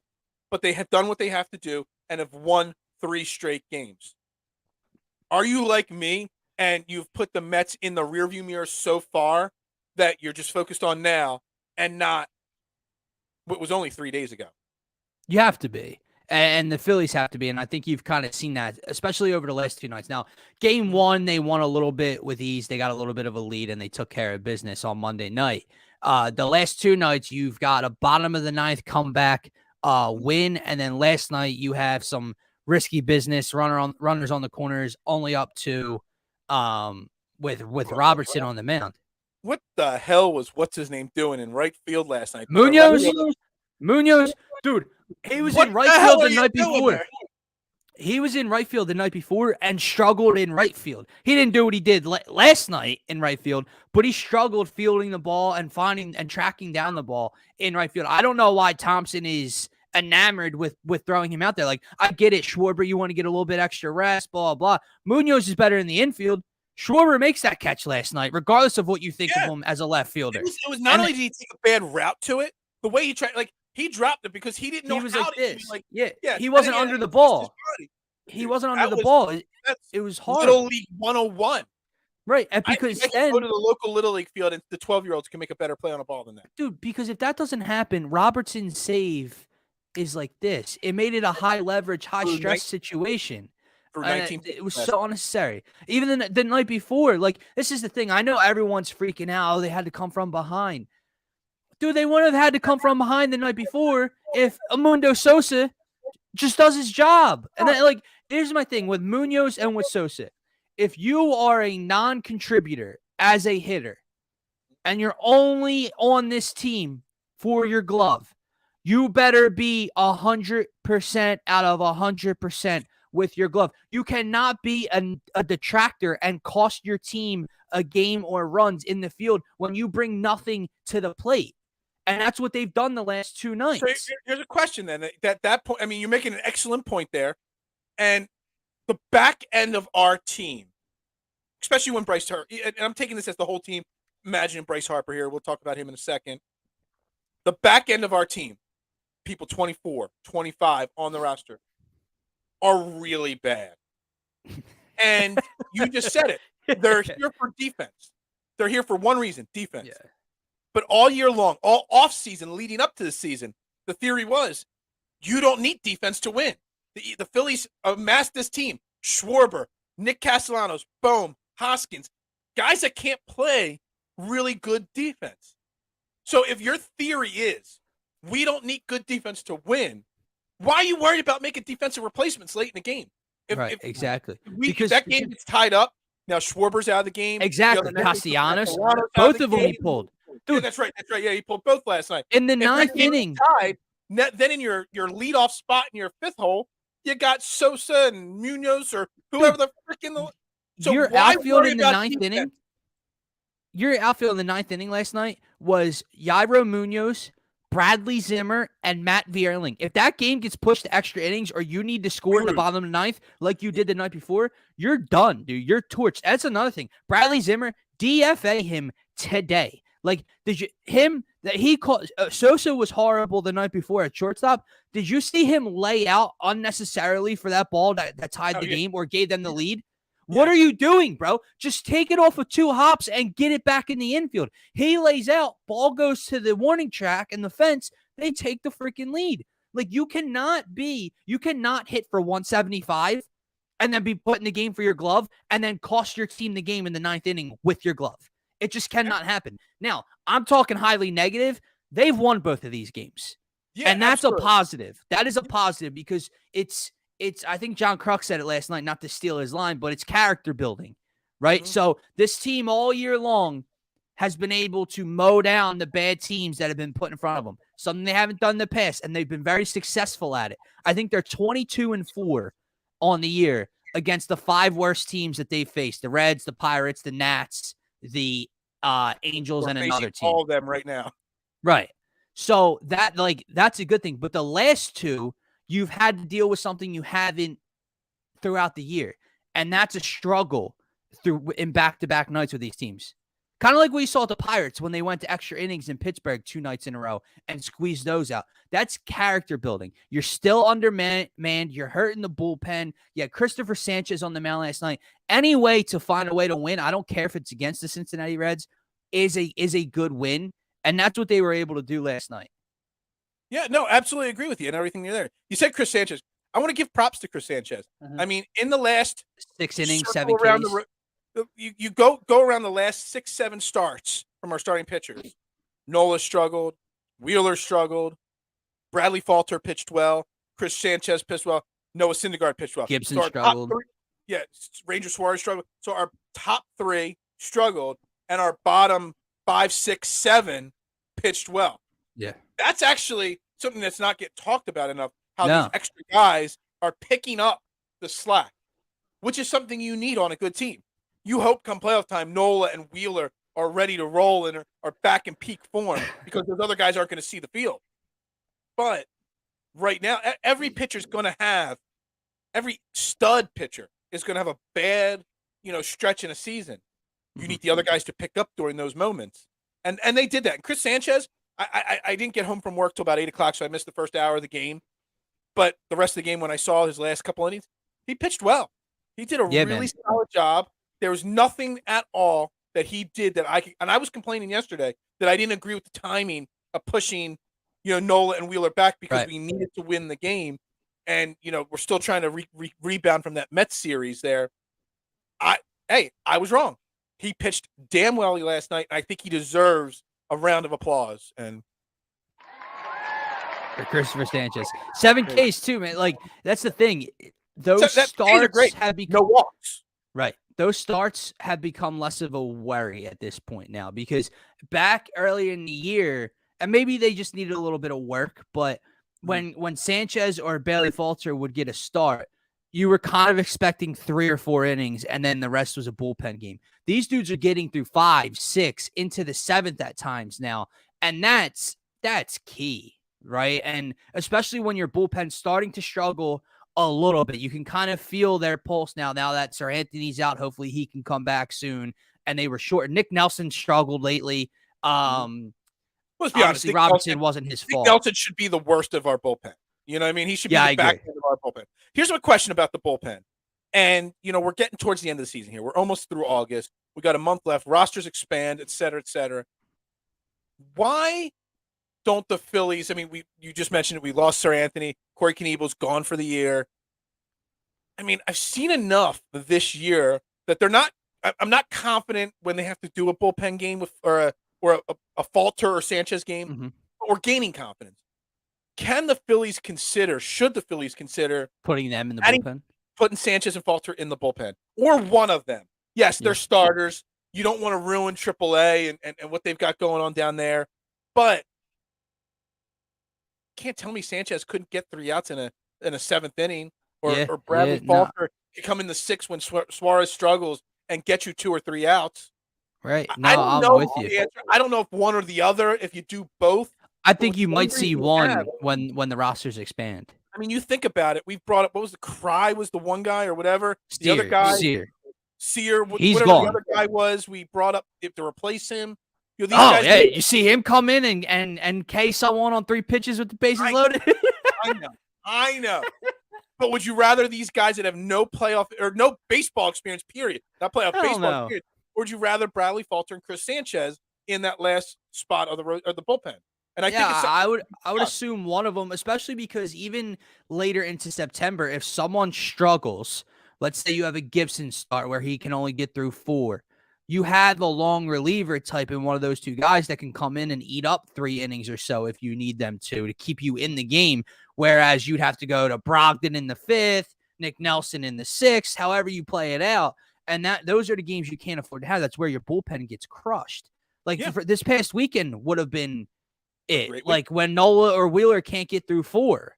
But they have done what they have to do and have won 3 straight games. Are you like me and you've put the Mets in the rearview mirror so far that you're just focused on now and not what was only 3 days ago? You have to be. And the Phillies have to be. And I think you've kind of seen that, especially over the last 2 nights. Now, game 1, they won a little bit with ease. They got a little bit of a lead, and they took care of business on Monday night. The last 2 nights, you've got a bottom of the 9th comeback win. And then last night, you have some risky business, runners on the corners, only up to with Robertson on the mound. What the hell was what's-his-name doing in right field last night? Munoz, dude, he was in right field the night before. He was in right field the night before and struggled in right field. He didn't do what he did last night in right field, but he struggled fielding the ball and finding and tracking down the ball in right field. I don't know why Thompson is enamored with throwing him out there. Like, I get it, Schwarber, you want to get a little bit extra rest, blah, blah. Munoz is better in the infield. Schwarber makes that catch last night, regardless of what you think of him as a left fielder. It was not only did he take a bad route to it, the way he tried, he dropped it because he didn't know how to this. Yeah, he wasn't under the ball. He wasn't under the ball. It was hard. Little League 101. Right, and because then go to the local Little League field and the 12-year-olds can make a better play on a ball than that. Dude, because if that doesn't happen, Robertson's save is like this. It made it a high leverage, high stress situation. It was so unnecessary. Even the night before, this is the thing. I know everyone's freaking out. Oh, they had to come from behind. Dude, they wouldn't have had to come from behind the night before if Amundo Sosa just does his job. And then, here's my thing with Munoz and with Sosa. If you are a non-contributor as a hitter and you're only on this team for your glove, you better be 100% out of 100% with your glove. You cannot be a detractor and cost your team a game or runs in the field when you bring nothing to the plate. And that's what they've done the last 2 nights. So here's a question then. That point, I mean, you're making an excellent point there. And the back end of our team, especially when Bryce Harper, and I'm taking this as the whole team, imagine Bryce Harper here. We'll talk about him in a second. The back end of our team, people 24, 25 on the roster, are really bad. And you just said it. They're here for defense. They're here for one reason, defense. Yeah. But all year long, all offseason leading up to the season, the theory was you don't need defense to win. The Phillies amassed this team. Schwarber, Nick Castellanos, Bohm, Hoskins, guys that can't play really good defense. So if your theory is we don't need good defense to win, why are you worried about making defensive replacements late in the game? Exactly. Because that game gets tied up, now Schwarber's out of the game. Exactly. Castellanos, both of them he pulled. Dude, yeah, that's right. Yeah, he pulled both last night. In the 9th inning. Tied, then in your leadoff spot in your 5th hole, You got Sosa and Munoz or whoever the freaking. So your why outfield worry in the about ninth defense? inning. Your outfield in the ninth inning last night was Yairo Munoz, Bradley Zimmer, and Matt Vierling. If that game gets pushed to extra innings or you need to score in the bottom of the ninth like you did the night before, you're done, dude. You're torched. That's another thing. Bradley Zimmer, DFA him today. Like, did you him that he called Sosa was horrible the night before at shortstop? Did you see him lay out unnecessarily for that ball that tied the game or gave them the lead? What are you doing, bro? Just take it off with 2 hops and get it back in the infield. He lays out, ball goes to the warning track and the fence. They take the freaking lead. Like, you cannot hit for 175 and then be put in the game for your glove and then cost your team the game in the ninth inning with your glove. It just cannot happen. Now, I'm talking highly negative. They've won both of these games. Yeah, and that's absolutely a positive. That is a positive because it's I think John Kruk said it last night, not to steal his line, but it's character building, right? Mm-hmm. So this team all year long has been able to mow down the bad teams that have been put in front of them, something they haven't done in the past, and they've been very successful at it. I think they're 22-4 on the year against the 5 worst teams that they've faced: the Reds, the Pirates, the Nats, the Angels, and another team. All of them right now. Right. So that's a good thing. But the last 2, you've had to deal with something you haven't throughout the year. And that's a struggle in back-to-back nights with these teams. Kind of like we saw at the Pirates when they went to extra innings in Pittsburgh 2 nights in a row and squeezed those out. That's character building. You're still undermanned. You're hurting the bullpen. You had Christopher Sanchez on the mound last night. Any way to find a way to win, I don't care if it's against the Cincinnati Reds, is a good win. And that's what they were able to do last night. Yeah, no, absolutely agree with you and everything you're there. You said Chris Sanchez. I want to give props to Chris Sanchez. Mm-hmm. I mean, in the last 6 innings, 7 Ks. You go around the last 6-7 starts from our starting pitchers. Nola struggled. Wheeler struggled. Bradley Falter pitched well. Chris Sanchez pitched well. Noah Syndergaard pitched well. Gibson struggled. Ranger Suarez struggled. So our top 3 struggled, and our bottom 5, 6, 7 pitched well. Yeah. That's actually something that's not get talked about enough, how these extra guys are picking up the slack, which is something you need on a good team. You hope come playoff time, Nola and Wheeler are ready to roll and are back in peak form because those other guys aren't going to see the field. But right now, every pitcher's going to have, every stud pitcher is going to have a bad, stretch in a season. You need the other guys to pick up during those moments. And they did that. And Chris Sanchez, I didn't get home from work till about 8 o'clock, so I missed the first hour of the game. But the rest of the game, when I saw his last couple innings, he pitched well. He did a really solid job. There was nothing at all that he did that and I was complaining yesterday that I didn't agree with the timing of pushing, Nola and Wheeler back because we needed to win the game. And, we're still trying to rebound from that Mets series there. I was wrong. He pitched damn well last night. I think he deserves a round of applause. And for Christopher Sanchez, 7 Ks too, man. Like, that's the thing. Those starts have become no walks. Right. Those starts have become less of a worry at this point now, because back early in the year, and maybe they just needed a little bit of work, but when Sanchez or Bailey Falter would get a start, you were kind of expecting 3 or 4 innings, and then the rest was a bullpen game. These dudes are getting through 5, 6, into the 7th at times now, and that's key, right? And especially when your bullpen's starting to struggle a little bit, you can kind of feel their pulse now that Sir Anthony's out. Hopefully he can come back soon. And they were short. Nick Nelson struggled lately. Let's be honest, Nick Robinson wasn't his fault. Nick Nelson should be the worst of our bullpen. You know what I mean? He should be the back end of our bullpen. Here's my question about the bullpen. And, we're getting towards the end of the season here. We're almost through August. We got a month left. Rosters expand, et cetera, et cetera. Why don't the Phillies, you just mentioned it, we lost Sir Anthony. Corey Knebel's gone for the year. I've seen enough this year that I'm not confident when they have to do a bullpen game or a Falter or Sanchez game, but we're gaining confidence. Should the Phillies consider putting them in the bullpen? Putting Sanchez and Falter in the bullpen, or one of them. Yes, they're starters. You don't want to ruin AAA and what they've got going on down there, but can't tell me Sanchez couldn't get 3 outs in a 7th inning or Bradley no. Falter can come in the 6 when Suarez struggles and get you 2 or 3 outs. Right. I No, don't I'm know with you. the answer. I don't know if one or the other, if you do both. I But think with you the might injuries see we one have, when the rosters expand. I mean, you think about it. We've brought up, what was the Cry was the one guy or whatever. The other guy, Sear, He's whatever gone. the other guy was, we brought up to replace him. You know, these Oh, guys. yeah. You see him come in and K someone on 3 pitches with the bases loaded? I know. But would you rather these guys that have no playoff or no baseball experience, period, not playoff baseball experience, or would you rather Bradley Falter and Chris Sanchez in that last spot of the bullpen? And I think it's I would assume one of them, especially because even later into September, if someone struggles, let's say you have a Gibson start where he can only get through 4, you have a long reliever type in one of those 2 guys that can come in and eat up 3 innings or so if you need them to keep you in the game. Whereas you'd have to go to Brogdon in the 5th, Nick Nelson in the 6th, however you play it out. And those are the games you can't afford to have. That's where your bullpen gets crushed. For this past weekend would have been it. Like when Nola or Wheeler can't get through 4.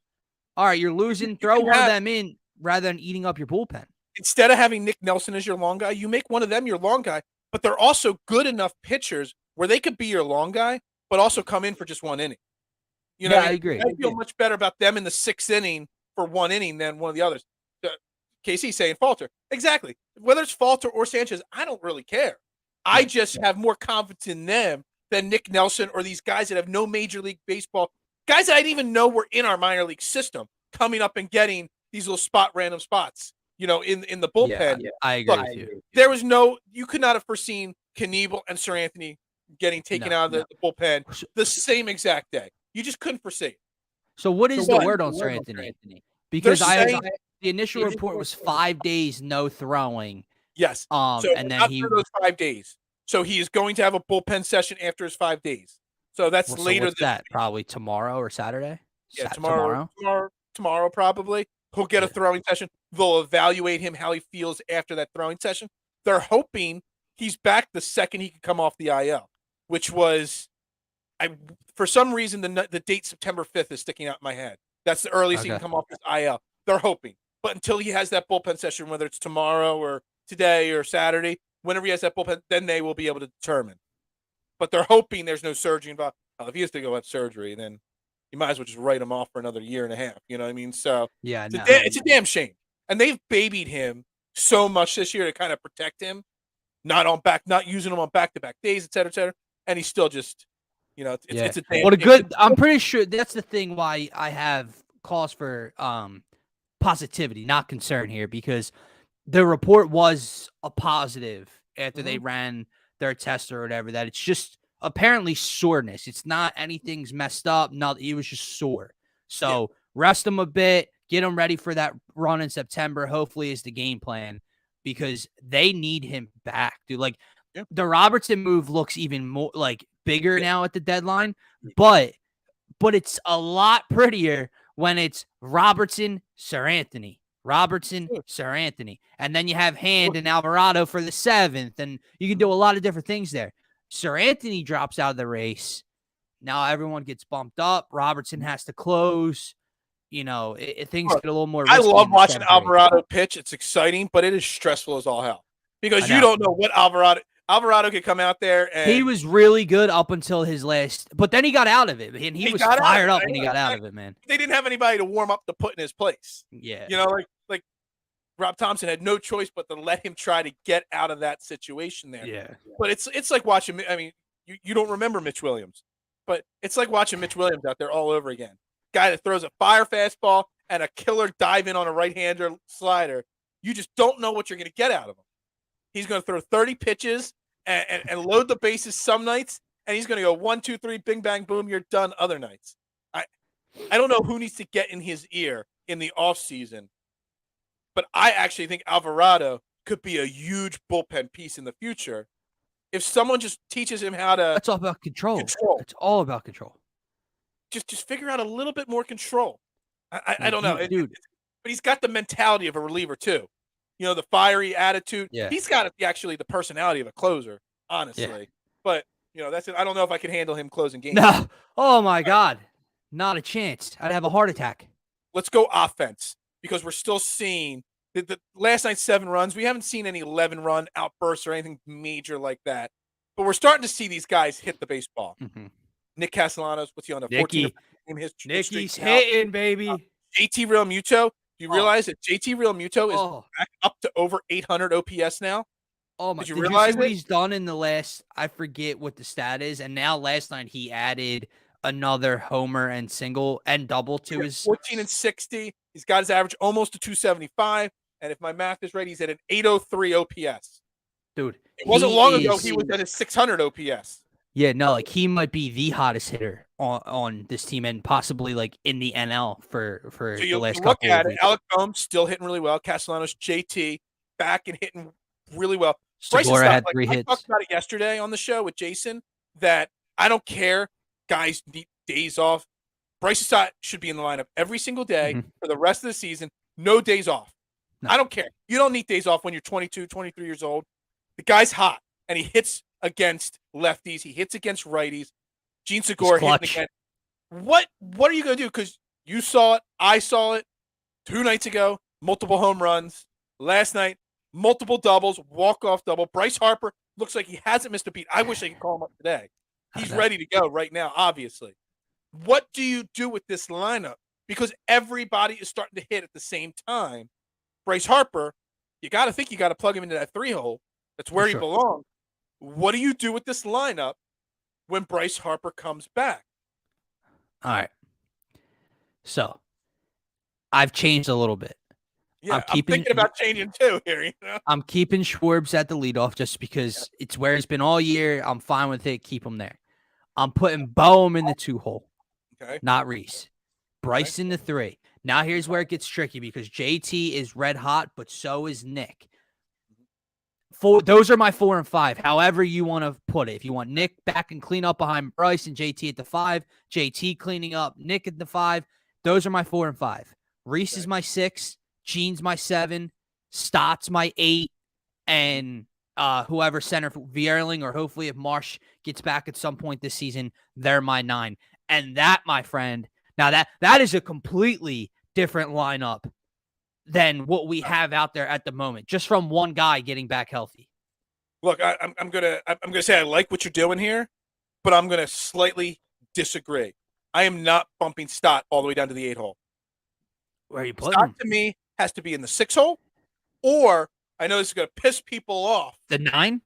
All right, you're losing. Throw one of them in rather than eating up your bullpen. Instead of having Nick Nelson as your long guy, you make one of them your long guy. But they're also good enough pitchers where they could be your long guy, but also come in for just 1 inning. You know, I agree. I feel much better about them in the 6th inning for 1 inning than one of the others. KC saying Falter. Exactly. Whether it's Falter or Sanchez, I don't really care. I just have more confidence in them than Nick Nelson or these guys that have no Major League Baseball, guys that I didn't even know were in our minor league system, coming up and getting these little random spots, you know, in the bullpen. Yeah, I agree with you. There was you could not have foreseen Knievel and Sir Anthony getting taken out of the bullpen the same exact day. You just couldn't foresee it. So what is the word on Sir Anthony? Because the initial report was 5 days no throwing. Yes. And then those 5 days. So he is going to have a bullpen session after his 5 days. So that's later. What's that? Probably tomorrow or Saturday? Yeah, tomorrow probably. He'll get a throwing session. They'll evaluate him, how he feels after that throwing session. They're hoping he's back the second he can come off the IL, which was, for some reason, the date September 5th is sticking out in my head. That's the earliest he can come off his IL. They're hoping. But until he has that bullpen session, whether it's tomorrow or today or Saturday, whenever he has that bullpen, then they will be able to determine. But they're hoping there's no surgery involved. Well, if he has to go have surgery, then you might as well just write him off for another year and a half. You know what I mean? So yeah, it's a damn shame. And they've babied him so much this year to kind of protect him, not using him on back-to-back days, et cetera, and he's still just, you know, it's a damn. I'm pretty sure that's the thing why I have cause for positivity, not concern here, because the report was a positive after they ran their test or whatever, that it's just apparently soreness. It's not anything's messed up. He was just sore. So rest him a bit, get him ready for that run in September, hopefully, is the game plan, because they need him back, dude. Like the Robertson move looks even more like bigger now at the deadline, but it's a lot prettier when it's Robertson, Sir Anthony. And then you have Hand and Alvarado for the 7th, and you can do a lot of different things there. Sir Anthony drops out of the race. Now everyone gets bumped up. Robertson has to close. You know, things get a little more risky. I love watching Alvarado pitch. It's exciting, but it is stressful as all hell, because you don't know what Alvarado could come out there, and he was really good up until his last, but then he got out of it, and he was fired up when he got out of it, man. They didn't have anybody to warm up to put in his place. Yeah. You know, like Rob Thompson had no choice but to let him try to get out of that situation there. Yeah. But it's like watching, I mean, you don't remember Mitch Williams, but it's like watching Mitch Williams out there all over again. Guy that throws a fire fastball and a killer dive in on a right-hander slider. You just don't know what you're going to get out of him. He's going to throw 30 pitches and load the bases some nights, and he's going to go 1, 2, 3, bing, bang, boom, you're done other nights. I don't know who needs to get in his ear in the offseason, but I actually think Alvarado could be a huge bullpen piece in the future if someone just teaches him how to. That's all about control. It's all about control. Just figure out a little bit more control. I don't know, dude. But he's got the mentality of a reliever too. You know, the fiery attitude. Yeah. He's got actually the personality of a closer, honestly. Yeah. But, you know, that's it. I don't know if I can handle him closing games. No. Oh, my God. Not a chance. I'd have a heart attack. Let's go offense, because we're still seeing the last night's 7 runs. We haven't seen any 11-run outbursts or anything major like that. But we're starting to see these guys hit the baseball. Mm-hmm. Nick Castellanos, what's he on a 14 game history? Nicky's hitting, baby. JT Realmuto. Do you realize that JT Realmuto is back up to over 800 OPS now? Oh my! Did you see realize what he's done in the last? I forget what the stat is, and now last night he added another homer and single and double to his 14 and 60. He's got his average almost to 275, and if my math is right, he's at an 803 OPS. Dude, it wasn't long ago he was at a 600 OPS. Yeah, no, like he might be the hottest hitter on this team and possibly like in the NL for so the last look couple at of it. weeks. Alec Boehm still hitting really well. Castellanos, JT back and hitting really well. Segura had 3 hits. I talked about it yesterday on the show with Jason that I don't care. Guys need days off. Bryce Stott should be in the lineup every single day for the rest of the season. No days off. No. I don't care. You don't need days off when you're 22, 23 years old. The guy's hot, and he hits against lefties. He hits against righties. Gene Segura hitting again. What are you going to do? Because you saw it. I saw it 2 nights ago. Multiple home runs. Last night, multiple doubles, walk-off double. Bryce Harper looks like he hasn't missed a beat. I wish I could call him up today. He's ready to go right now, obviously. What do you do with this lineup? Because everybody is starting to hit at the same time. Bryce Harper, you got to think you got to plug him into that 3-hole. That's where he belongs. What do you do with this lineup when Bryce Harper comes back? All right. So, I've changed a little bit. Yeah, I'm thinking about changing too here. You know? I'm keeping Schwarbs at the leadoff just because it's where he's been all year. I'm fine with it. Keep him there. I'm putting Boehm in the 2-hole. Okay. Not Reese. Bryce in the 3. Now here's where it gets tricky because JT is red hot, but so is Nick. Those are my 4 and 5. However you want to put it. If you want Nick back and clean up behind Bryce and JT at the 5, JT cleaning up, Nick at the 5. Those are my 4 and 5. Reese is my 6. Gene's my 7. Stott's my 8. And whoever center for Vierling, or hopefully if Marsh gets back at some point this season, they're my 9. And that, my friend, now that is a completely different lineup than what we have out there at the moment, just from one guy getting back healthy. Look, I'm gonna say I like what you're doing here, but I'm gonna slightly disagree. I am not bumping Stott all the way down to the 8-hole. Where are you putting Stott him? to me has to be in the 6-hole, or I know this is gonna piss people off. The 9?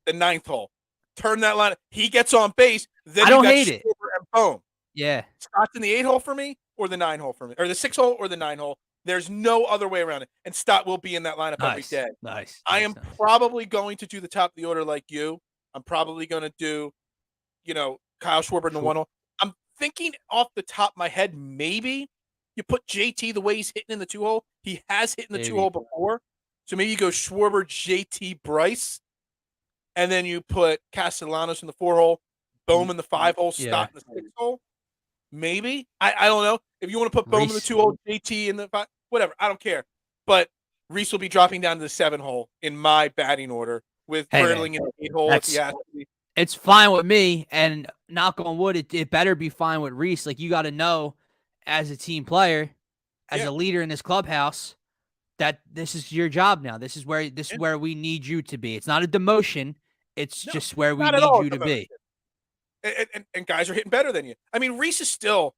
The 9th hole. Turn that line. He gets on base. Then I don't hate it. And boom. Yeah. Stott's in the 8-hole for me, or the 9-hole for me, or the 6-hole or the 9-hole. There's no other way around it. And Stott will be in that lineup every day. Nice. I am probably going to do the top of the order like you. I'm probably going to do, Kyle Schwarber in the 1-hole. I'm thinking off the top of my head, maybe you put JT the way he's hitting in the 2-hole. He has hit in the 2-hole before. So maybe you go Schwarber, JT, Bryce, and then you put Castellanos in the 4-hole, Boehm in the 5-hole, Stott in the 6-hole. Maybe. I don't know. If you want to put Boehm in the 2-hole, JT in the 5, whatever. I don't care. But Reese will be dropping down to the 7-hole in my batting order with Vierling in the 8-hole if he has to be. It's fine with me, and knock on wood, it better be fine with Reese. Like, you got to know, as a team player, as a leader in this clubhouse, that this is your job now. This is where we need you to be. It's not a demotion. It's just where we need you to be. And guys are hitting better than you. I mean, Reese is still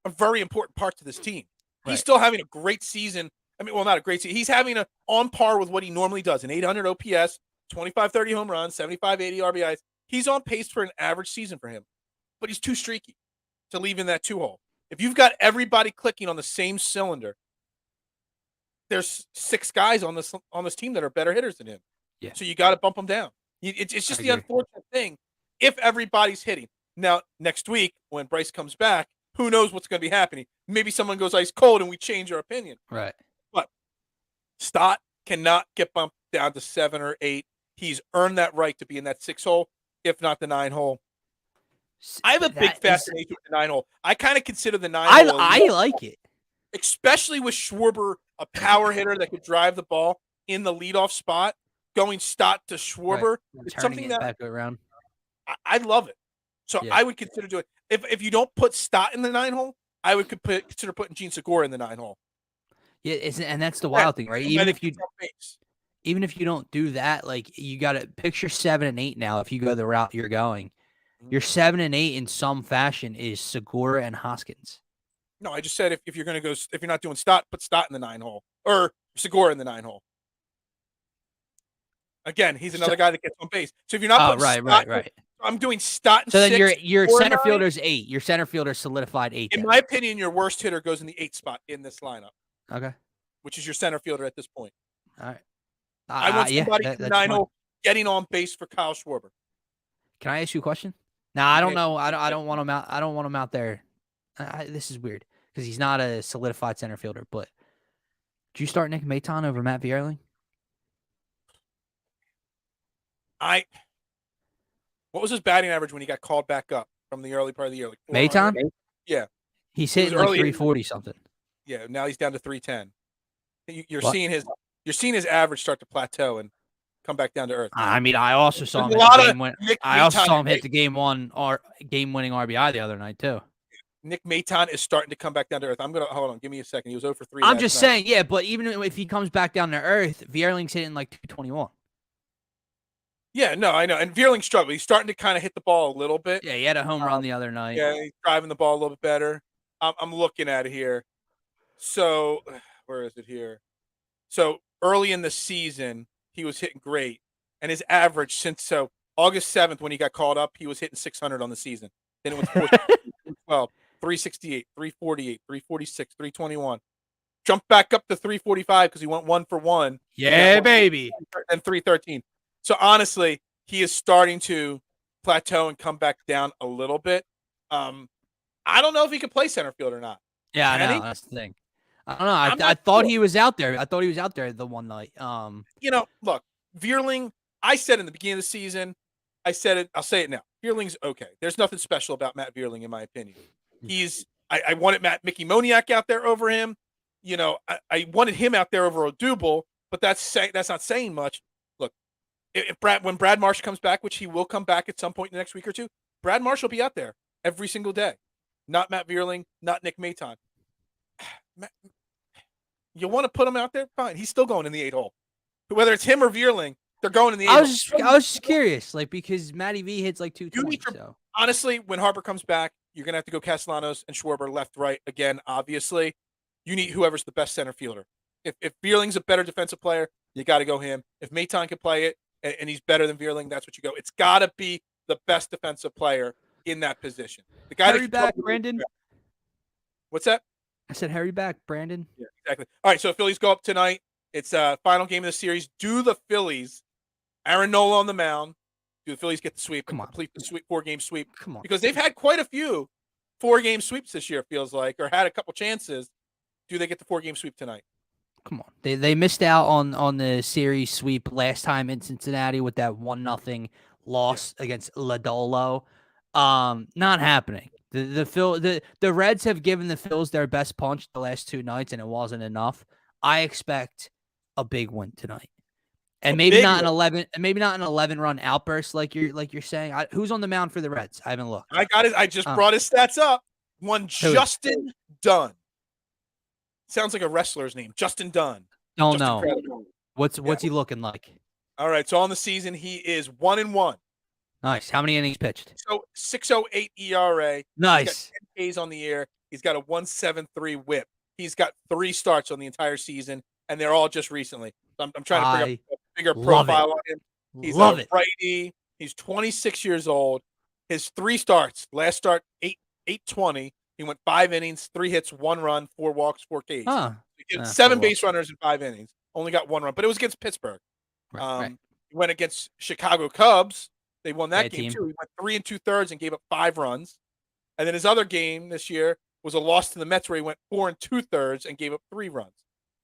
a very important part to this team. He's still having a great season. I mean, well, not a great season. He's having on par with what he normally does, an 800 OPS, 25-30 home runs, 75-80 RBIs. He's on pace for an average season for him, but he's too streaky to leave in that 2-hole. If you've got everybody clicking on the same cylinder, there's 6 guys on this team that are better hitters than him. Yeah. So you got to bump them down. It's just the unfortunate thing. If everybody's hitting now, next week when Bryce comes back, who knows what's going to be happening? Maybe someone goes ice cold and we change our opinion. Right. But Stott cannot get bumped down to 7 or 8. He's earned that right to be in that 6-hole, if not the 9-hole. I have a big fascination with the 9-hole. I kind of consider the 9-hole. I like it, especially with Schwarber, a power hitter that could drive the ball in the leadoff spot. Going Stott to Schwarber, it's something that back around. I love it. So I would consider doing it. If you don't put Stott in the 9-hole, I would consider putting Gene Segura in the 9-hole. Yeah, and that's the wild thing, right? Even if you don't do that, like you got to picture 7 and 8 now. If you go the route you're going, your 7 and 8 in some fashion is Segura and Hoskins. No, I just said if you're going to go, if you're not doing Stott, put Stott in the 9 hole or Segura in the 9 hole. Again, he's another guy that gets on base. So if you're not putting Stott, right. I'm doing Stott in so 6. Then your center fielder's 8. Your center fielder solidified 8. In my opinion, your worst hitter goes in the 8 spot in this lineup. Okay. Which is your center fielder at this point. All right. I want somebody in the 9 hole getting on base for Kyle Schwarber. Can I ask you a question? Now I don't know. I don't want him out. I don't want him out there. This is weird because he's not a solidified center fielder. But do you start Nick Maton over Matt Vierling? What was his batting average when he got called back up from the early part of the year? Like Maton? Yeah. He's hitting like 340 something. Yeah, now he's down to 310. You're seeing his average start to plateau and come back down to earth. I mean, I also saw him hit the game-winning RBI the other night too. Nick Maton is starting to come back down to earth. Hold on, give me a second. He was over 3. I'm just saying, yeah, but even if he comes back down to earth, Vierling's hitting like 221. Yeah, no, I know. And Vierling struggled. He's starting to kind of hit the ball a little bit. Yeah, he had a home run the other night. Yeah, he's driving the ball a little bit better. I'm looking at it here. So, where is it here? So, early in the season, he was hitting great. And his average since August 7th, when he got called up, he was hitting 600 on the season. Then it went 412, 368, 348, 346, 321. Jumped back up to 345 because he went 1 for 1. Yeah, baby. And 313. So honestly, he is starting to plateau and come back down a little bit. I don't know if he can play center field or not. Yeah, I know. That's the thing. I don't know. I thought he was out there. I thought he was out there the one night. Look, Vierling, I said in the beginning of the season, I said it, I'll say it now. Vierling's okay. There's nothing special about Matt Vierling, in my opinion. I wanted Mickey Moniak out there over him. I wanted him out there over Odubel, but that's not saying much. Look, when Brad Marsh comes back, which he will come back at some point in the next week or two, Brad Marsh will be out there every single day. Not Matt Vierling, not Nick Maton. You want to put him out there? Fine. He's still going in the 8 hole. Whether it's him or Vierling, they're going in the 8 hole. I was just curious, because Matty V hits like 220. Honestly, when Harper comes back, you're going to have to go Castellanos and Schwarber left, right again, obviously. You need whoever's the best center fielder. If Vierling's a better defensive player, you got to go him. If Maton can play it and he's better than Vierling, that's what you go. It's got to be the best defensive player in that position. The guy Harry back, Brandon. What's that? I said Harry back, Brandon. Yeah, exactly. All right, so Phillies go up tonight. It's final game of the series. Do the Phillies, Aaron Nola on the mound, do the Phillies get the sweep and complete the 4-game sweep? Come on. Because they've had quite a few 4-game sweeps this year, it feels like, or had a couple chances. Do they get the 4-game sweep tonight? Come on. They missed out on the series sweep last time in Cincinnati with that 1-0 loss against Lodolo. Not happening. The Reds have given the Phils their best punch the last 2 nights, and it wasn't enough. I expect a big win tonight, and maybe not an 11-run outburst like you're saying. Who's on the mound for the Reds? I haven't looked. I got it. I just brought his stats up. One Justin Dunn. Sounds like a wrestler's name, Justin Dunn. Don't know. What's he looking like? All right, so on the season he is 1-1. Nice. How many innings pitched? So 6.08 ERA. Nice. He's got 10 Ks on the year. He's got a 1.73 WHIP. He's got 3 starts on the entire season, and they're all just recently. So I'm trying to bring up a bigger profile on him. He's a righty. He's 26 years old. His 3 starts. Last start 8-20. He went 5 innings, 3 hits, 1 run, 4 walks, 4 Ks. He did 7 base runners in 5 innings. Only got 1 run, but it was against Pittsburgh. Right. He went against Chicago Cubs. They won that game team. too. He went 3 2/3 and gave up 5 runs. And then his other game this year was a loss to the Mets where he went 4 2/3 and gave up 3 runs.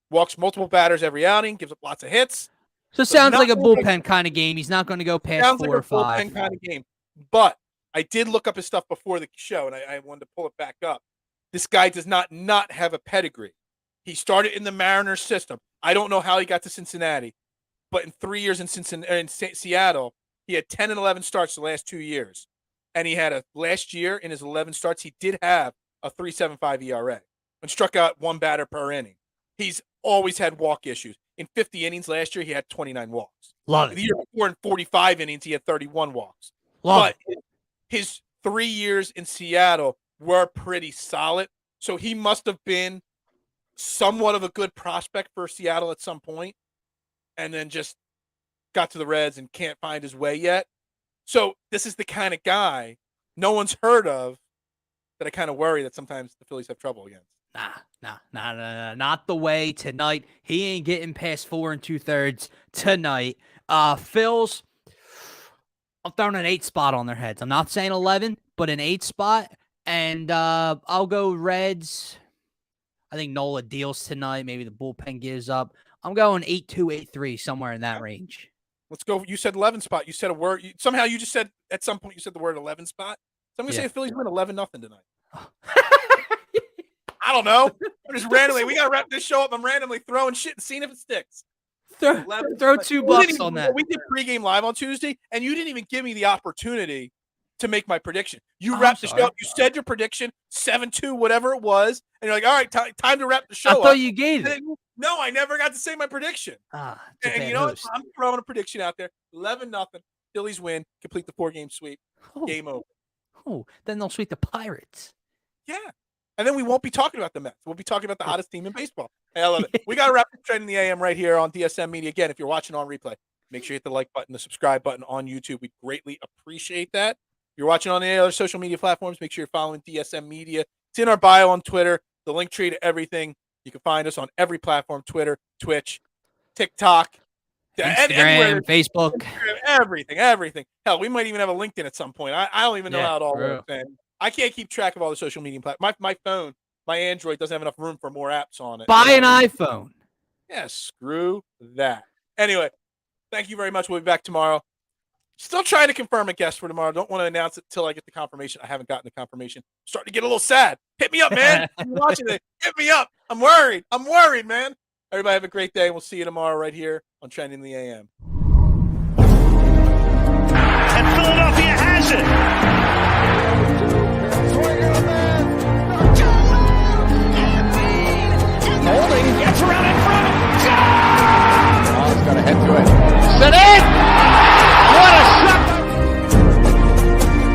Walks multiple batters every outing, gives up lots of hits. So it sounds like a bullpen kind of game. He's not going to go past 4 or 5. Bullpen kind of game. But I did look up his stuff before the show, and I wanted to pull it back up. This guy does not have a pedigree. He started in the Mariners system. I don't know how he got to Cincinnati, but in 3 years in Seattle, he had 10 and 11 starts the last 2 years. And he had last year in his 11 starts, he did have a 3.75 ERA and struck out 1 batter per inning. He's always had walk issues. In 50 innings last year, he had 29 walks. Love The it. year before, in 45 innings, he had 31 walks. Love But his 3 years in Seattle were pretty solid. So he must have been somewhat of a good prospect for Seattle at some point, and then just got to the Reds and can't find his way yet. So this is the kind of guy no one's heard of that I kind of worry that sometimes the Phillies have trouble against. Nah, not the way tonight. He ain't getting past 4 2/3 tonight. Phil's, I'm throwing an 8 spot on their heads. I'm not saying 11, but an 8 spot. And I'll go Reds. I think Nola deals tonight. Maybe the bullpen gives up. I'm going 8-2, 8-3, somewhere in that range. Let's go. You said 11 spot. You said a word. Somehow you just said at some point you said the word 11 spot. So I'm going to say the Phillies win 11-0 tonight. I don't know. I'm just randomly. We got to wrap this show up. I'm randomly throwing shit and seeing if it sticks. Throw $2 on that. We did pregame live on Tuesday, and you didn't even give me the opportunity to make my prediction. You wrapped the show up. You said your prediction, 7-2, whatever it was, and you're like, all right, time to wrap the show up. I thought you gave it. No, I never got to say my prediction. And you know what? I'm throwing a prediction out there. 11-0. Phillies win. Complete the 4-game sweep. Game over. Oh, then they'll sweep the Pirates. Yeah. And then we won't be talking about the Mets. We'll be talking about the hottest team in baseball. Hey, I love it. We got to wrap up Trending the AM right here on DSM Media. Again, if you're watching on replay, make sure you hit the like button, the subscribe button on YouTube. We greatly appreciate that. If you're watching on any other social media platforms, make sure you're following DSM Media. It's in our bio on Twitter, the link tree to everything. You can find us on every platform, Twitter, Twitch, TikTok, Instagram, Facebook. Everything. Hell, we might even have a LinkedIn at some point. I don't even know how it all works, man. I can't keep track of all the social media platforms. My phone, my Android doesn't have enough room for more apps on it. Buy an iPhone. Yeah, screw that. Anyway, thank you very much. We'll be back tomorrow. Still trying to confirm a guest for tomorrow. Don't want to announce it until I get the confirmation. I haven't gotten the confirmation. Starting to get a little sad. Hit me up, man. If you're watching it, hit me up. I'm worried, man. Everybody have a great day. We'll see you tomorrow right here on Trending the AM.